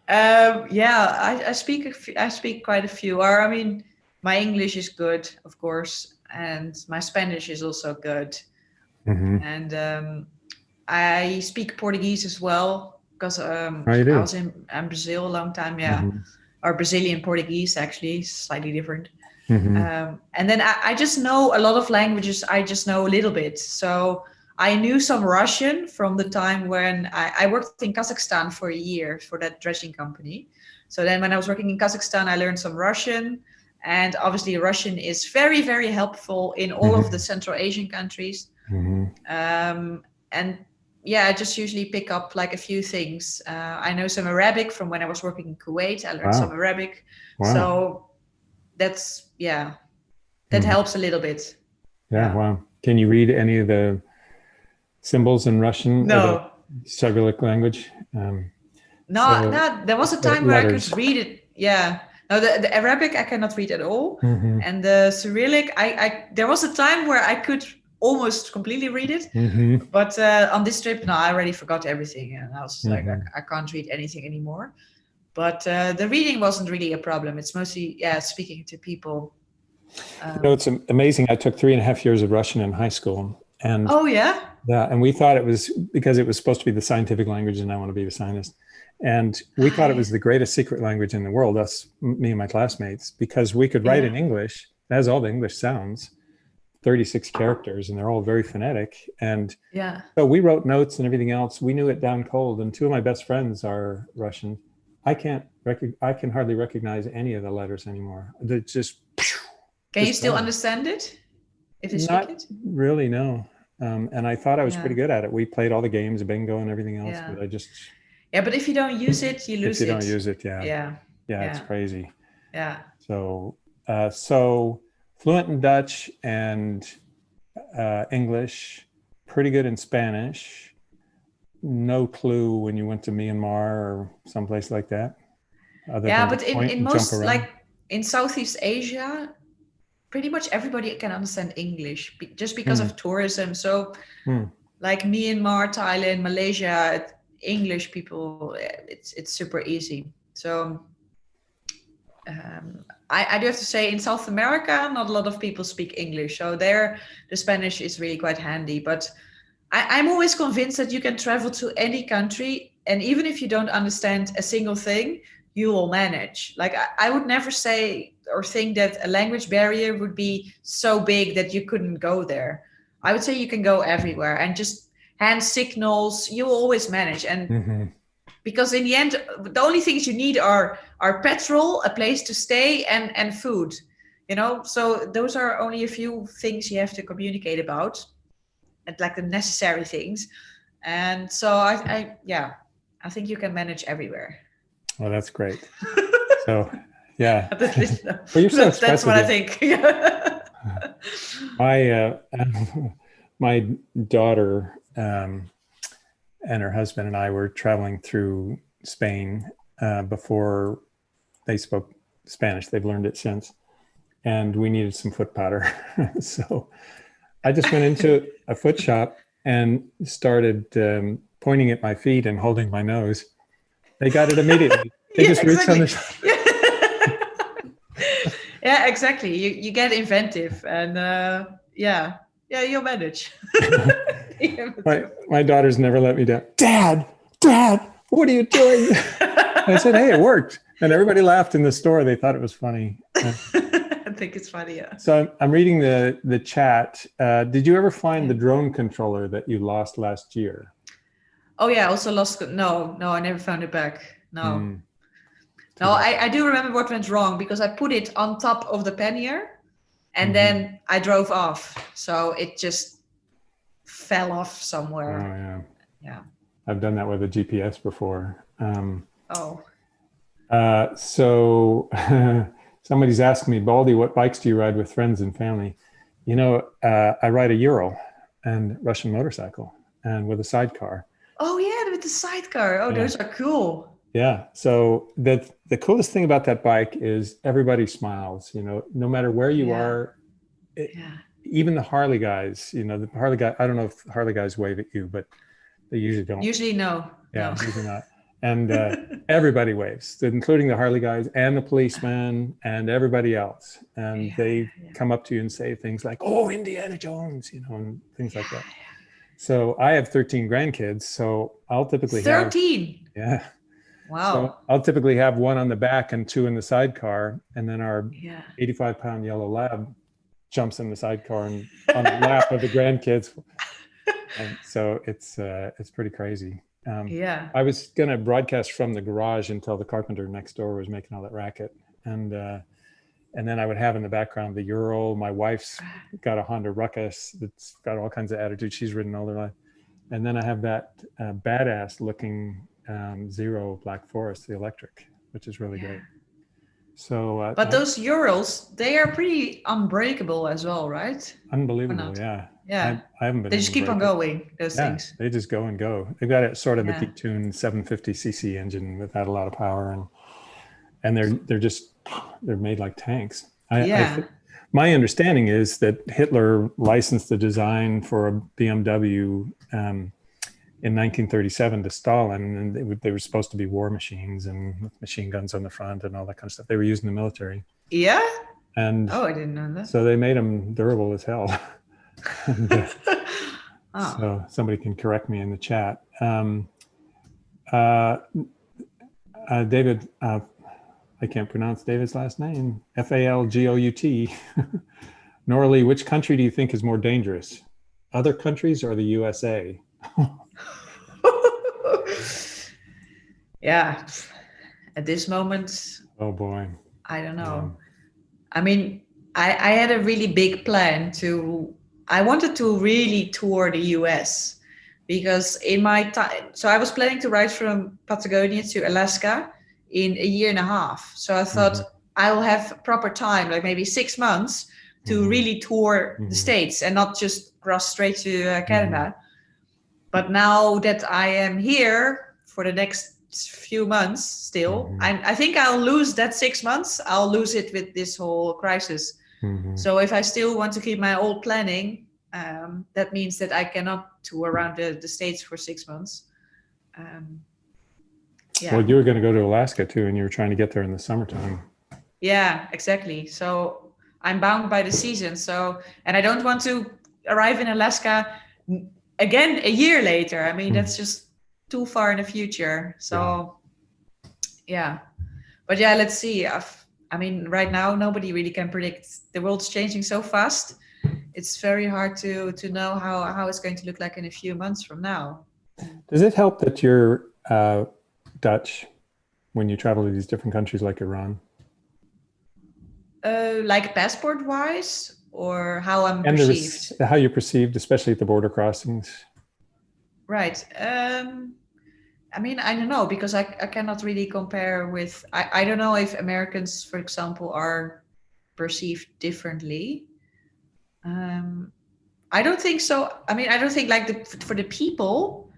I speak quite a few. Or I mean, my English is good, of course, and my Spanish is also good. And I speak Portuguese as well, because I was in Brazil a long time. Or Brazilian Portuguese, actually, slightly different. And then I just know a lot of languages. I just know a little bit. So I knew some Russian from the time when I worked in Kazakhstan for a year for that dredging company. So then when I was working in Kazakhstan, I learned some Russian. And obviously Russian is very, very helpful in all of the Central Asian countries. And yeah, I just usually pick up like a few things. I know some Arabic from when I was working in Kuwait. I learned some Arabic. So that's, that helps a little bit. Wow. Can you read any of the symbols in Russian? No. Cyrillic language? No, there was a time where I could read it. Yeah. No, the Arabic I cannot read at all. And the Cyrillic, there was a time where I could almost completely read it. But on this trip, no, I already forgot everything. And I was like, I can't read anything anymore. But the reading wasn't really a problem. It's mostly, speaking to people. It's amazing. I took 3.5 years of Russian in high school. And and we thought it was because it was supposed to be the scientific language, and I want to be a scientist. And we thought it was the greatest secret language in the world, me and my classmates, because we could write in English. It has all the English sounds, 36 characters, and they're all very phonetic. And so we wrote notes and everything else. We knew it down cold. And two of my best friends are Russian. I can hardly recognize any of the letters anymore. They're just. Can you still understand it if you speak it? Really, no. And I thought I was pretty good at it. We played all the games, bingo and everything else, but I just. Yeah, but if you don't use it, you lose it. If you don't use it, yeah, it's crazy. Yeah. So fluent in Dutch and English, pretty good in Spanish. No clue when you went to Myanmar or someplace like that. But in most, like in Southeast Asia, pretty much everybody can understand English just because of tourism. So like Myanmar, Thailand, Malaysia, English people, it's super easy. So I do have to say, in South America, not a lot of people speak English. So there, the Spanish is really quite handy. But I'm always convinced that you can travel to any country, and even if you don't understand a single thing, you will manage. Like I would never say or think that a language barrier would be so big that you couldn't go there. I would say you can go everywhere, and just hand signals, you will always manage. And because in the end, the only things you need are petrol, a place to stay, and food, so those are only a few things you have to communicate about, and like the necessary things. And so I think you can manage everywhere. Well, that's great. So yeah, well, you're so that's what I think. My daughter and her husband and I were traveling through Spain before they spoke Spanish. They've learned it since, and we needed some foot powder. So I just went into a foot shop and started pointing at my feet and holding my nose. They got it immediately. They just reached on the shop. Yeah, exactly. You get inventive, and you'll manage. My daughter's never let me down. Dad, what are you doing? I said, hey, it worked. And everybody laughed in the store. They thought it was funny. I think it's funny, yeah. So I'm reading the chat. Did you ever find the drone controller that you lost last year? Oh, yeah, I also lost. No, I never found it back. No. No, I do remember what went wrong because I put it on top of the pannier and then I drove off. So it just fell off somewhere. Oh, yeah. Yeah. I've done that with a GPS before. Oh. So somebody's asking me, Baldy, what bikes do you ride with friends and family? You know, I ride a Ural and Russian motorcycle and with a sidecar. Oh yeah, with the sidecar. Oh, Yeah. those are cool. Yeah. So the coolest thing about that bike is everybody smiles, you know, no matter where you are. Even the Harley guys, you know, the Harley guy, I don't know if Harley guys wave at you, but they usually don't. Usually no. Yeah, no. usually not. And everybody waves, including the Harley guys and the policemen and everybody else. And they come up to you and say things like, "Oh, Indiana Jones," you know, and things like that. So I have 13 grandkids, so I'll typically 13. Yeah. Wow. So I'll typically have one on the back and two in the sidecar, and then our 85-pound yellow lab jumps in the sidecar and on the lap of the grandkids. And so it's pretty crazy. I was going to broadcast from the garage until the carpenter next door was making all that racket. And then I would have in the background the Ural. My wife's got a Honda Ruckus that's got all kinds of attitude. She's ridden all her life. And then I have that badass looking Zero Black Forest, the electric, which is really great. So, but those Urals, they are pretty unbreakable as well, right? Unbelievable, yeah. Yeah, I haven't been. They just keep on going. Those things. They just go and go. They've got it sort of a detuned 750cc engine without a lot of power, and they're made like tanks. My understanding is that Hitler licensed the design for a BMW in 1937 to Stalin, and they were supposed to be war machines and with machine guns on the front and all that kind of stuff. They were used in the military. Yeah. And I didn't know that. So they made them durable as hell. And, so somebody can correct me in the chat. David, I can't pronounce David's last name. Falgout. Noraly, which country do you think is more dangerous? Other countries or the USA? Yeah, at this moment. Oh boy. I don't know. I mean, I had a really big plan I wanted to really tour the US because in my time, so I was planning to ride from Patagonia to Alaska in a year and a half. So I thought I'll have proper time, like maybe 6 months to really tour the States and not just cross straight to Canada. But now that I am here for the next few months still, I think I'll lose that 6 months. I'll lose it with this whole crisis. So if I still want to keep my old planning, that means that I cannot tour around the States for 6 months. Well, you were going to go to Alaska too, and you were trying to get there in the summertime. Yeah, exactly. So I'm bound by the season. And I don't want to arrive in Alaska again a year later. I mean, that's just too far in the future. So but let's see. I mean, right now, nobody really can predict. The world's changing so fast. It's very hard to know how it's going to look like in a few months from now. Does it help that you're Dutch when you travel to these different countries like Iran? Like passport-wise, or how I'm perceived? How you're perceived, especially at the border crossings. Right. I mean, I don't know, because I cannot really compare with, I don't know if Americans, for example, are perceived differently. I don't think so. I mean, I don't think for the people,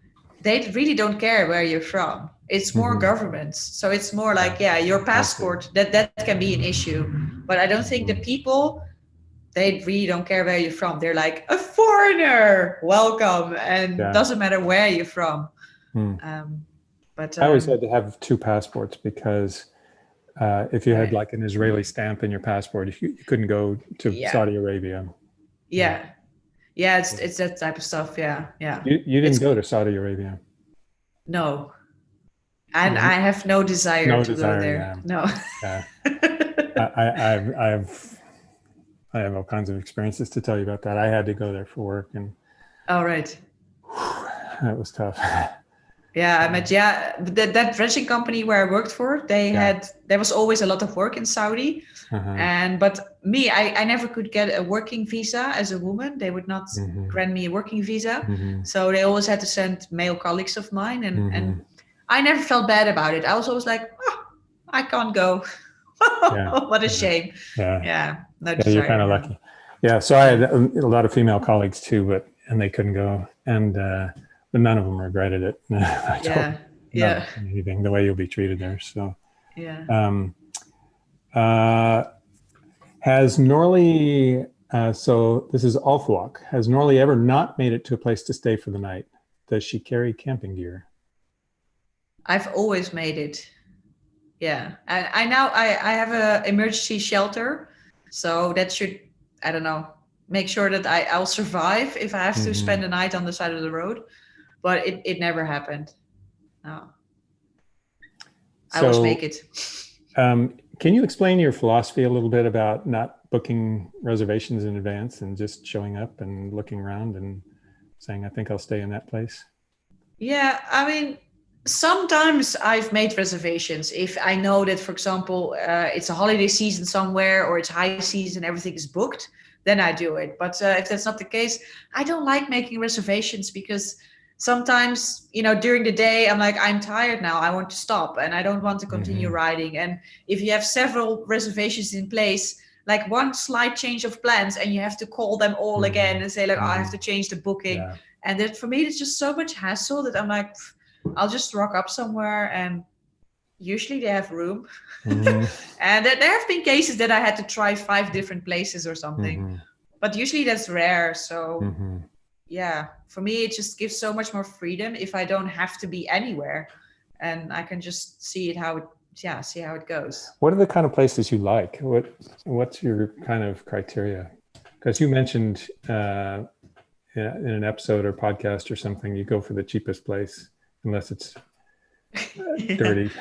they really don't care where you're from. It's more governments. So it's more like, your passport, that can be an issue. But I don't think the people, they really don't care where you're from. They're like, a foreigner, welcome. And doesn't matter where you're from. But I always had to have two passports because if you had like an Israeli stamp in your passport, you couldn't go to Saudi Arabia. It's that type of stuff. You didn't go to Saudi Arabia? No, and I have no desire to go there. No. I have all kinds of experiences to tell you about that. I had to go there for work, and right, that was tough. Yeah, I met, yeah, that dredging company where I worked for, there was always a lot of work in Saudi. But me, I never could get a working visa as a woman. They would not grant me a working visa. So they always had to send male colleagues of mine. And I never felt bad about it. I was always like, oh, I can't go. What a shame. Yeah, no desire. You're kind of lucky. Yeah, so I had a lot of female colleagues too, and they couldn't go. And but none of them regretted it. Anything, the way you'll be treated there. So has Noraly, so this is Alfwalk, has Noraly ever not made it to a place to stay for the night? Does she carry camping gear? I've always made it. Yeah, and I have a emergency shelter, so that should, I don't know, make sure that I'll survive if I have to spend the night on the side of the road. But it never happened. No. I always make it. Can you explain your philosophy a little bit about not booking reservations in advance and just showing up and looking around and saying, I think I'll stay in that place? Yeah, I mean, sometimes I've made reservations if I know that, for example, it's a holiday season somewhere or it's high season, everything is booked, then I do it. But if that's not the case, I don't like making reservations because sometimes, during the day, I'm like, I'm tired now. I want to stop and I don't want to continue riding. And if you have several reservations in place, like one slight change of plans and you have to call them all again and say like, oh, I have to change the booking. Yeah. And that for me, it's just so much hassle that I'm like, I'll just rock up somewhere and usually they have room. And there have been cases that I had to try 5 different places or something, but usually that's rare. So yeah, for me, it just gives so much more freedom if I don't have to be anywhere and I can just see how it goes. What are the kind of places you like? What's your kind of criteria? Because you mentioned in an episode or podcast or something, you go for the cheapest place unless it's dirty.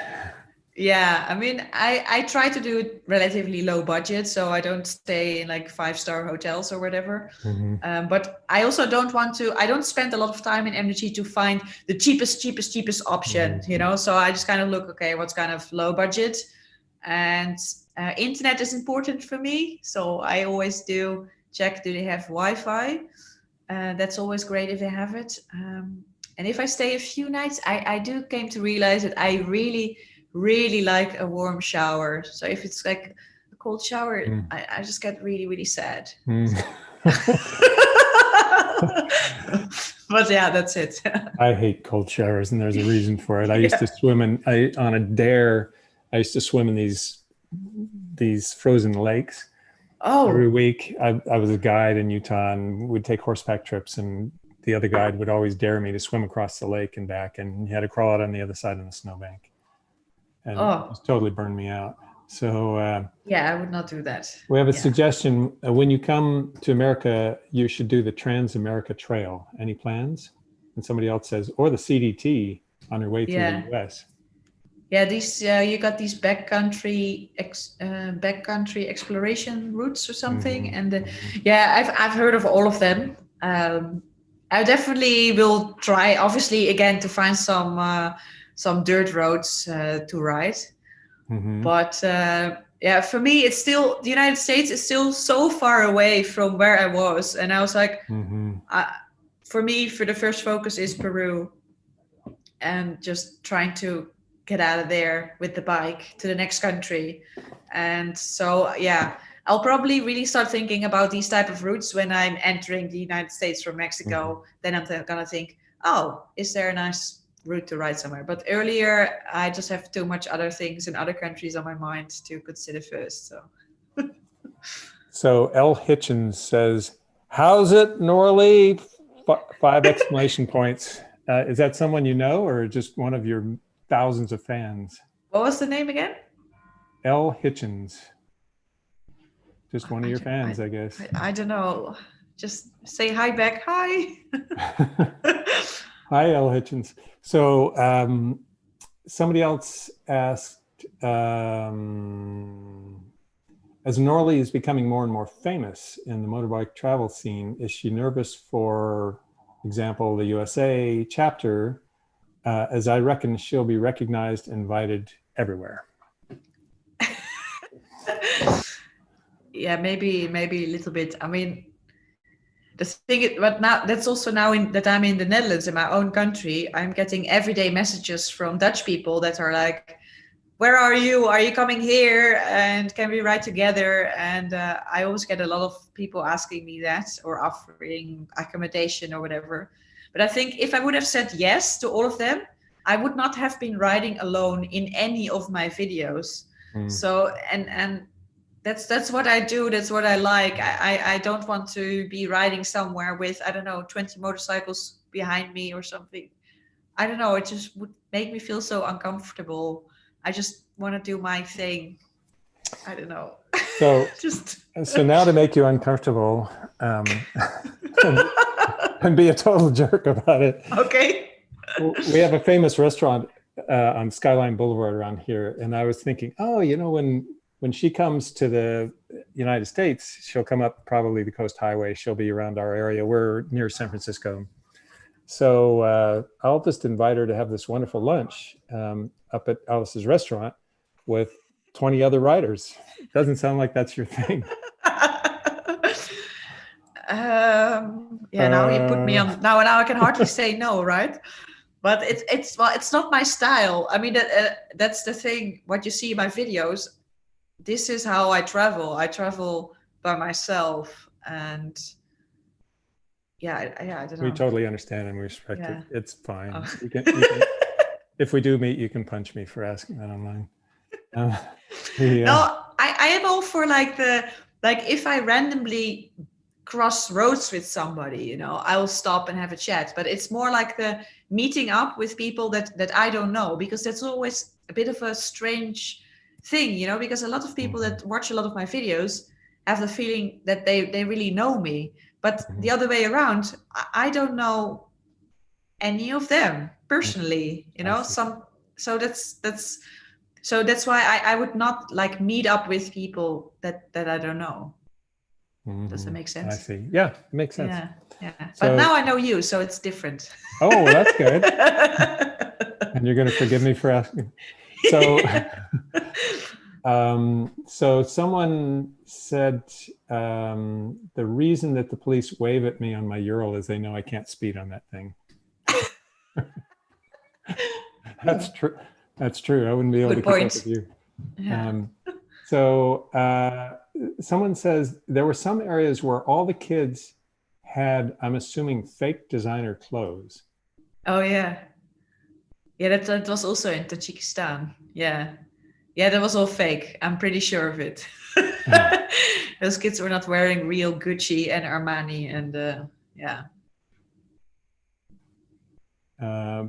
Yeah, I mean, I try to do it relatively low budget, so I don't stay in like 5-star hotels or whatever. But I also I don't spend a lot of time and energy to find the cheapest option, So I just kind of look, okay, what's kind of low budget? And internet is important for me. So I always do check, do they have Wi-Fi? That's always great if they have it. And if I stay a few nights, I do came to realize that I really like a warm shower. So if it's like a cold shower, I just get really sad. But yeah, that's it. I hate cold showers, and there's a reason for it. I used to swim on a dare. I used to swim in these frozen lakes. Oh. Every week, I was a guide in Utah, and would take horseback trips, and the other guide would always dare me to swim across the lake and back, and he had to crawl out on the other side of the snowbank. And it just totally burned me out. So yeah, I would not do that. We have a suggestion. When you come to America, you should do the Trans-America Trail. Any plans? And somebody else says, or the CDT on your way through the US. Yeah, these you got these backcountry exploration routes or something, and I've heard of all of them. I definitely will try, obviously, again to find some dirt roads to ride. But for me, it's still, the United States is still so far away from where I was, and I was like, for me, for the first focus is Peru, and just trying to get out of there with the bike to the next country. And so I'll probably really start thinking about these type of routes when I'm entering the United States from Mexico. Then I'm gonna think, oh, is there a nice route to ride somewhere? But earlier, I just have too much other things in other countries on my mind to consider first. So L. Hitchens says, how's it, Noraly? 5 exclamation points. Is that someone you know, or just one of your thousands of fans? What was the name again? L. Hitchens. Just one of your fans, I guess. I don't know. Just say hi back. Hi. Hi, L. Hitchens. So somebody else asked, as Noraly is becoming more and more famous in the motorbike travel scene, is she nervous, for example, the USA chapter as I reckon she'll be recognized, invited everywhere. Yeah, maybe a little bit. I mean, the thing is, but now that's also now that I'm in the Netherlands, in my own country, I'm getting everyday messages from Dutch people that are like, where are you? Are you coming here? And can we ride together? And I always get a lot of people asking me that, or offering accommodation or whatever. But I think if I would have said yes to all of them, I would not have been riding alone in any of my videos. So, and that's what I do. That's what I like. I don't want to be riding somewhere with, I don't know, 20 motorcycles behind me or something. I don't know. It just would make me feel so uncomfortable. I just want to do my thing. I don't know. So, so now to make you uncomfortable and be a total jerk about it. Okay. We have a famous restaurant on Skyline Boulevard around here. And I was thinking, oh, you know, when she comes to the United States, she'll come up probably the Coast Highway. She'll be around our area. We're near San Francisco. So I'll just invite her to have this wonderful lunch up at Alice's restaurant with 20 other riders. Doesn't sound like that's your thing. Yeah, now you put me on. Now I can hardly say no, right? But it's not my style. I mean, that's the thing. What you see in my videos, this is how I travel. I travel by myself, and yeah, I don't know. We totally understand and we respect it. It's fine. Oh. You can, if we do meet, you can punch me for asking that online. No, I am all for like if I randomly cross roads with somebody, you know, I will stop and have a chat. But it's more like the meeting up with people that I don't know, because that's always a bit of a strange thing, you know, because a lot of people that watch a lot of my videos have the feeling that they really know me. But the other way around, I don't know any of them personally, you know. So that's why I would not like meet up with people that I don't know. Does that make sense? I see. Yeah, it makes sense. Yeah. So, but now I know you, so it's different. Oh, well, that's good. And you're going to forgive me for asking. So, so someone said the reason that the police wave at me on my Ural is they know I can't speed on that thing. That's true. That's true. I wouldn't be able to keep up with you. Yeah. Someone says there were some areas where all the kids had, I'm assuming, fake designer clothes. Oh yeah. Yeah, that was also in Tajikistan. Yeah. Yeah, that was all fake. I'm pretty sure of it. Those kids were not wearing real Gucci and Armani and yeah.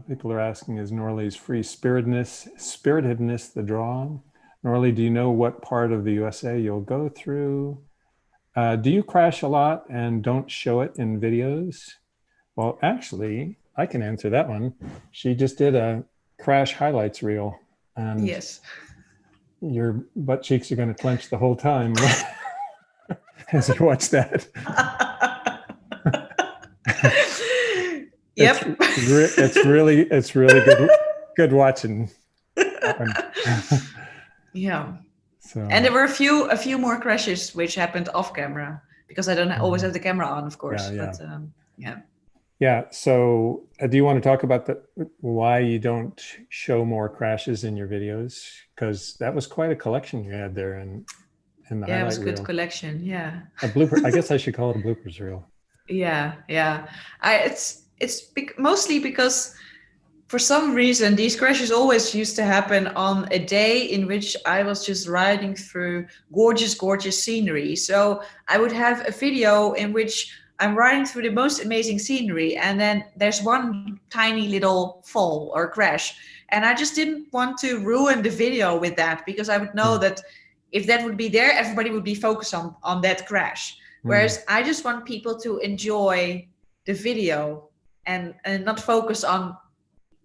People are asking, is Noraly's spiritedness the draw? Noraly, do you know what part of the USA you'll go through? Do you crash a lot and don't show it in videos? Well, actually, I can answer that one. She just did a crash highlights reel. And yes. Your butt cheeks are going to clench the whole time as you watch that. Yep. It's really good watching. Yeah. So. And there were a few more crashes which happened off camera, because I don't always have the camera on, of course. Yeah, yeah. But yeah. Yeah. So do you want to talk about why you don't show more crashes in your videos? Because that was quite a collection you had there in the highlight reel. Yeah, it was a good collection. Yeah. A blooper. I guess I should call it a bloopers reel. Yeah. Yeah. It's mostly because for some reason, these crashes always used to happen on a day in which I was just riding through gorgeous, gorgeous scenery. So I would have a video in which I'm riding through the most amazing scenery, and then there's one tiny little fall or crash. And I just didn't want to ruin the video with that, because I would know that if that would be there, everybody would be focused on that crash. Whereas I just want people to enjoy the video and not focus on,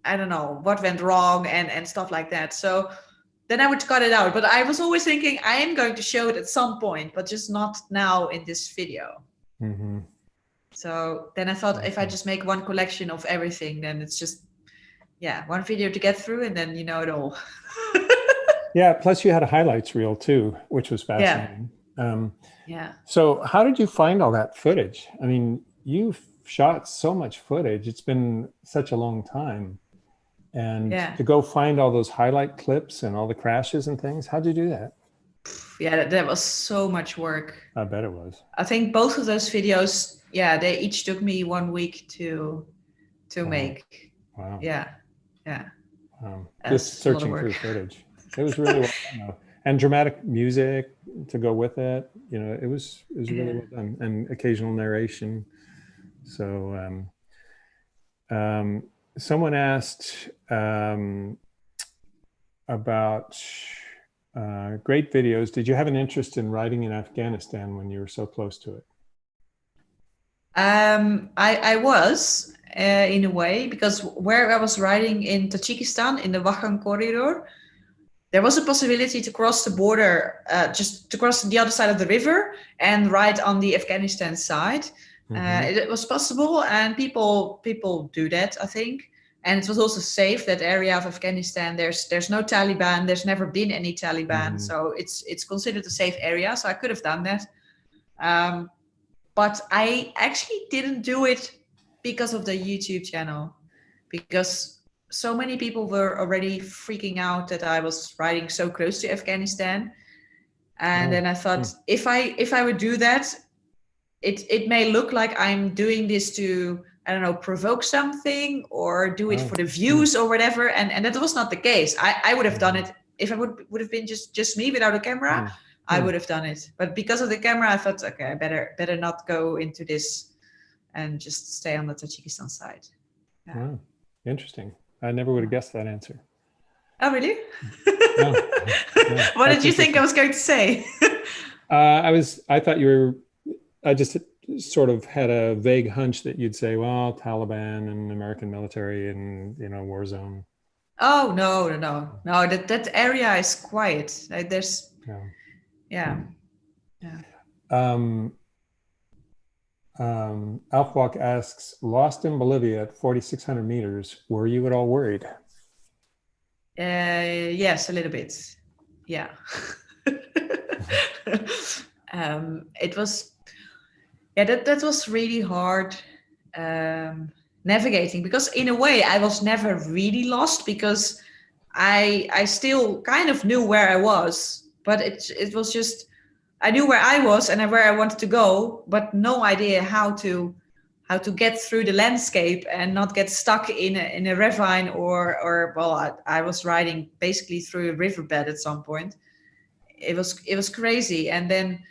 I don't know, what went wrong and stuff like that. So then I would cut it out. But I was always thinking I am going to show it at some point, but just not now in this video. So then I thought if I just make one collection of everything, then it's just one video to get through, and then you know it all. Yeah. Plus, you had a highlights reel too, which was fascinating. Yeah. So, how did you find all that footage? I mean, you've shot so much footage. It's been such a long time, and to go find all those highlight clips and all the crashes and things. How'd you do that? Yeah, that was so much work. I bet it was. I think both of those videos, they each took me 1 week to make. Wow. Yeah. Just searching through footage. It was really well done, though. And dramatic music to go with it. You know, it was really well done, and occasional narration. So, someone asked about great videos. Did you have an interest in writing in Afghanistan when you were so close to it? I was in a way, because where I was riding in Tajikistan in the Wakhan corridor, there was a possibility to cross the border, just to cross the other side of the river and ride on the Afghanistan side. It was possible, and people do that, I think. And it was also safe, that area of Afghanistan. There's no Taliban. There's never been any Taliban, so it's considered a safe area. So I could have done that, but I actually didn't do it because of the YouTube channel, because so many people were already freaking out that I was riding so close to Afghanistan. And then I thought, if I would do that, it may look like I'm doing this to, I don't know, provoke something or do it for the views or whatever. And that was not the case. I would have done it if I would have been just me without a camera. I would have done it. But because of the camera, I thought, okay, I better not go into this and just stay on the Tajikistan side. Yeah. Wow. Interesting. I never would have guessed that answer. Oh, really? No. What did you think I was going to say? I thought you were, I just sort of had a vague hunch that you'd say, well, Taliban and American military and, you know, war zone. Oh, no. That area is quiet. Like, there's, Alfwalk asks, lost in Bolivia at 4,600 meters. Were you at all worried? Yes, a little bit. Yeah. It was, that was really hard navigating, because in a way I was never really lost, because I still kind of knew where I was, but it was just, I knew where I was and where I wanted to go, but no idea how to get through the landscape and not get stuck in a ravine or well, I was riding basically through a riverbed at some point. It was crazy. And then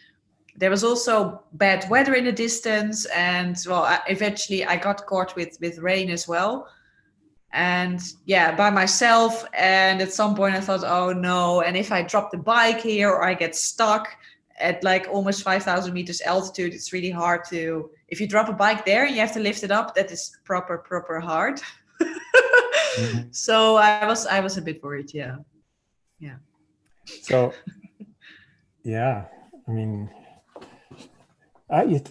there was also bad weather in the distance, and well, eventually I got caught with rain as well. And by myself. And at some point I thought, oh no, and if I drop the bike here or I get stuck at like almost 5,000 meters altitude, it's really hard to, if you drop a bike there and you have to lift it up, that is proper hard. So I was a bit worried. Yeah. So I mean,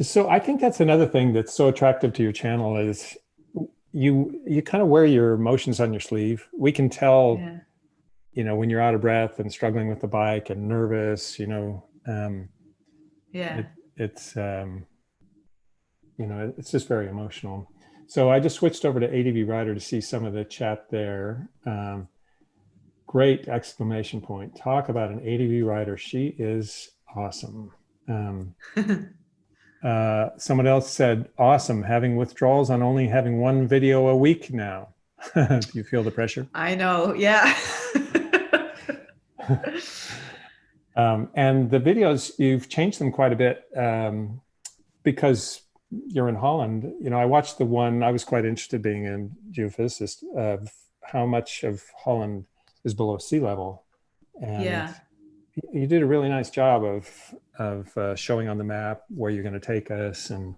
so I think that's another thing that's so attractive to your channel is you kind of wear your emotions on your sleeve. We can tell, you know, when you're out of breath and struggling with the bike and nervous, you know, it's you know, it's just very emotional. So I just switched over to ADVRIDER to see some of the chat there. Great exclamation point. Talk about an ADVRIDER. She is awesome. Someone else said, awesome, having withdrawals on only having one video a week now. Do you feel the pressure? I know, yeah. And the videos, you've changed them quite a bit because you're in Holland. You know, I watched the one, I was quite interested being a geophysicist, of how much of Holland is below sea level. And you did a really nice job of showing on the map where you're going to take us, and,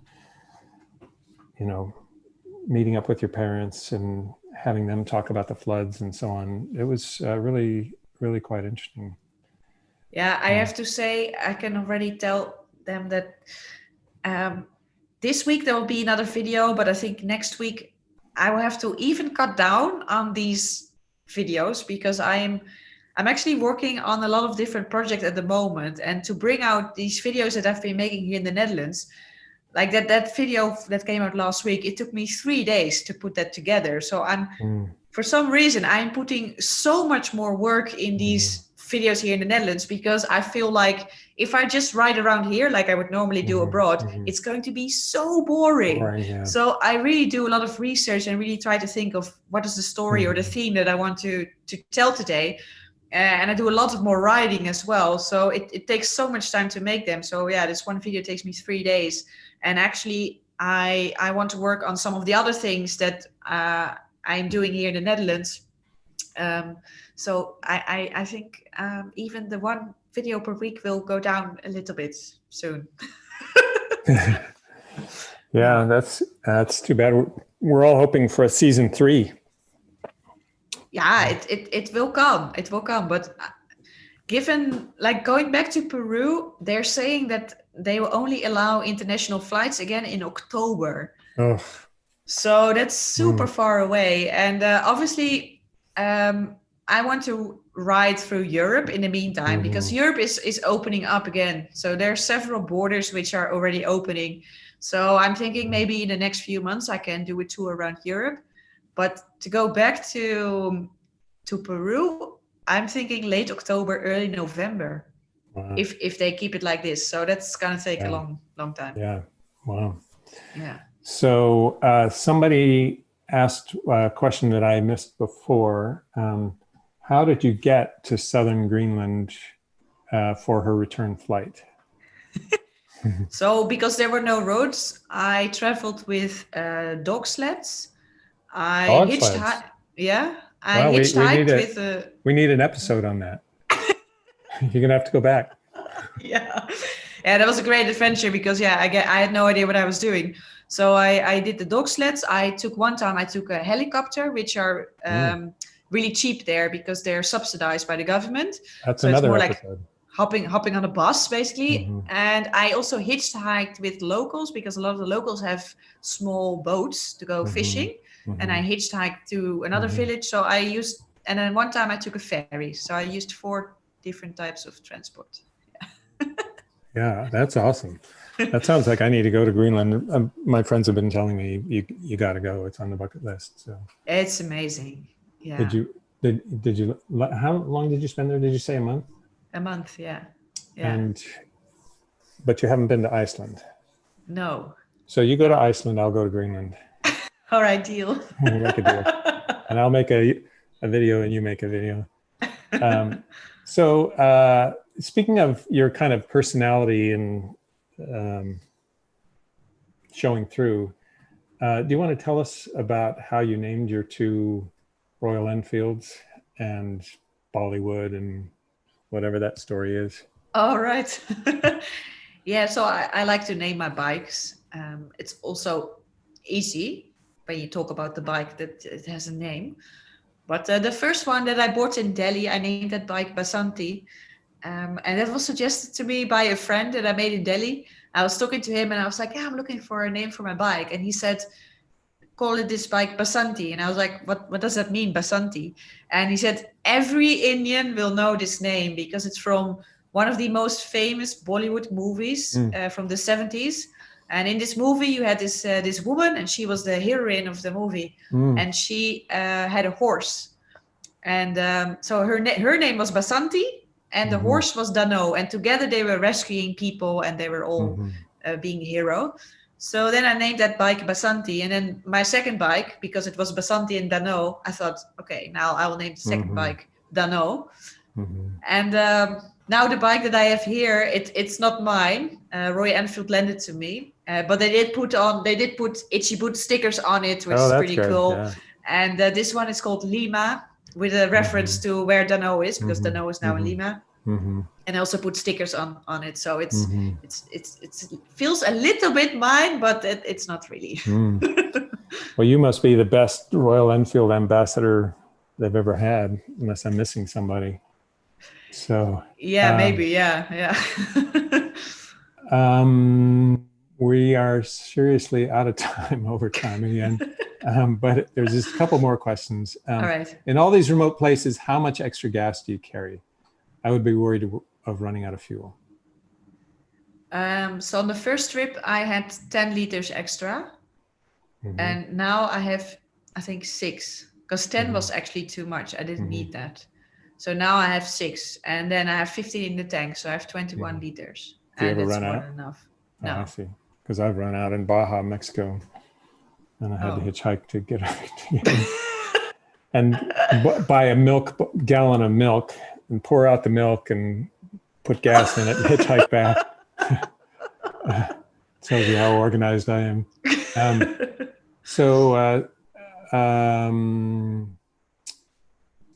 you know, meeting up with your parents and having them talk about the floods and so on. It was really quite interesting. Yeah, I have to say, I can already tell them that this week there will be another video, but I think next week I will have to even cut down on these videos because I'm actually working on a lot of different projects at the moment, and to bring out these videos that I've been making here in the Netherlands, like that video that came out last week, it took me 3 days to put that together. So for some reason, I'm putting so much more work in these videos here in the Netherlands because I feel like if I just ride around here like I would normally do abroad, it's going to be so boring. Yeah. So I really do a lot of research and really try to think of what is the story or the theme that I want to tell today. And I do a lot of more writing as well. So it takes so much time to make them. So yeah, this one video takes me 3 days. And actually, I want to work on some of the other things that I'm doing here in the Netherlands. So I think even the one video per week will go down a little bit soon. Yeah, that's too bad. We're all hoping for a season 3. Yeah, it will come. It will come. But given, like, going back to Peru, they're saying that they will only allow international flights again in October. Oh. So that's super far away. And obviously, I want to ride through Europe in the meantime because Europe is opening up again. So there are several borders which are already opening. So I'm thinking maybe in the next few months I can do a tour around Europe. But to go back to Peru, I'm thinking late October, early November, if they keep it like this. So that's gonna take a long time. Yeah. Wow. Yeah. So somebody asked a question that I missed before. How did you get to southern Greenland for her return flight? So because there were no roads, I traveled with dog sleds. I hitchhiked. Yeah, I hitchhiked with. We need an episode on that. You're gonna have to go back. Yeah, that was a great adventure because I had no idea what I was doing. So I did the dog sleds. I took a helicopter, which are really cheap there because they're subsidized by the government. That's so another it's more episode. Like hopping on a bus basically. And I also hitchhiked with locals because a lot of the locals have small boats to go fishing. And I hitchhiked to another village. So and then one time I took a ferry. So I used 4 different types of transport. Yeah, that's awesome. That sounds like I need to go to Greenland. My friends have been telling me you got to go. It's on the bucket list. So it's amazing. Yeah. Did you? How long did you spend there? Did you say a month? A month, yeah. But you haven't been to Iceland. No. So you go to Iceland, I'll go to Greenland. All right, deal. We'll make a deal. And I'll make a video and you make a video. So speaking of your kind of personality and showing through, do you want to tell us about how you named your 2 Royal Enfields and Bollywood and whatever that story is? All right. Yeah, so I like to name my bikes. It's also easy when you talk about the bike that it has a name. But the first one that I bought in Delhi, I named that bike Basanti. And that was suggested to me by a friend that I made in Delhi. I was talking to him and I was like, I'm looking for a name for my bike. And he said, call it this bike Basanti. And I was like, what does that mean, Basanti? And he said, every Indian will know this name because it's from one of the most famous Bollywood movies from the 70s. And in this movie, you had this woman, and she was the heroine of the movie, and she had a horse, and so her name was Basanti, and the horse was Dano, and together they were rescuing people, and they were all being a hero. So then I named that bike Basanti, and then my second bike, because it was Basanti and Dano, I thought, okay, now I will name the second bike Dano, and now the bike that I have here, it's not mine. Royal Enfield lent it to me, but they did put Itchy Boot stickers on it, which is pretty cool. Yeah. And this one is called Lima, with a reference to where Dano is, because Dano is now in Lima. And I also put stickers on it, so it feels a little bit mine, but it's not really. Well, you must be the best Royal Enfield ambassador they've ever had, unless I'm missing somebody. So yeah, maybe, yeah. We are seriously out of time over time again, but there's just a couple more questions. All right. In all these remote places, how much extra gas do you carry? I would be worried of running out of fuel. So on the first trip, I had 10 liters extra. Mm-hmm. And now I have, I think, 6, because 10 was actually too much. I didn't need that. So now I have 6, and then I have 15 in the tank. So I have 21 liters. Do you ever it's run more out? than enough. Oh, No. I see. Because I've run out in Baja, Mexico, and I had to hitchhike to get everything. And buy a gallon of milk and pour out the milk and put gas in it and hitchhike back. Tells you how organized I am.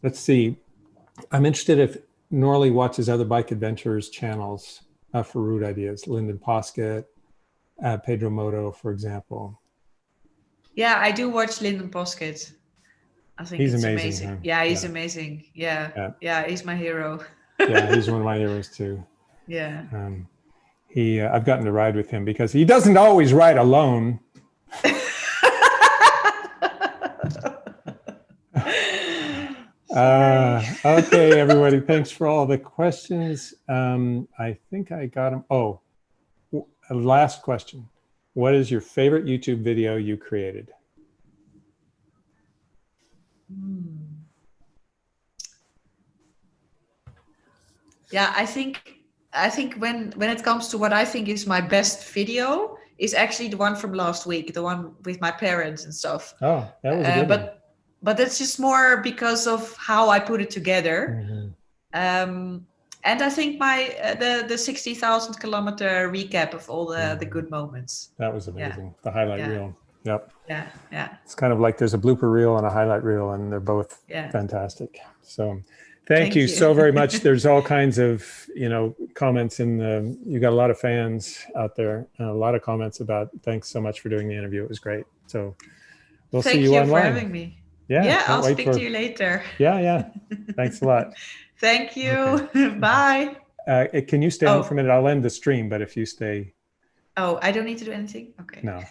Let's see. I'm interested if Noraly watches other bike adventurers channels for route ideas. Lyndon Poskett, Pedro Moto, for example. Yeah, I do watch Lyndon Poskett. I think he's it's amazing. Huh? Yeah, he's amazing. Yeah, he's my hero. Yeah, he's one of my heroes too. Yeah. I've gotten to ride with him because he doesn't always ride alone. Okay, everybody, thanks for all the questions. I think I got them. Oh, last question. What is your favorite YouTube video you created? Yeah, I think when it comes to what I think is my best video is actually the one from last week, the one with my parents and stuff. Oh, that was a good one. But that's just more because of how I put it together. And I think the 60,000 kilometer recap of all the good moments. That was amazing. Yeah. The highlight reel. Yep. Yeah. It's kind of like there's a blooper reel and a highlight reel, and they're both fantastic. So thank you so very much. There's all kinds of, comments you got a lot of fans out there, and a lot of comments about, thanks so much for doing the interview. It was great. So we'll see you online. Thank you for having me. Yeah, I'll speak to you later. Yeah. Thanks a lot. Thank you. Okay. Bye. Can you stay on for a minute? I'll end the stream, but if you stay. Oh, I don't need to do anything? Okay. No.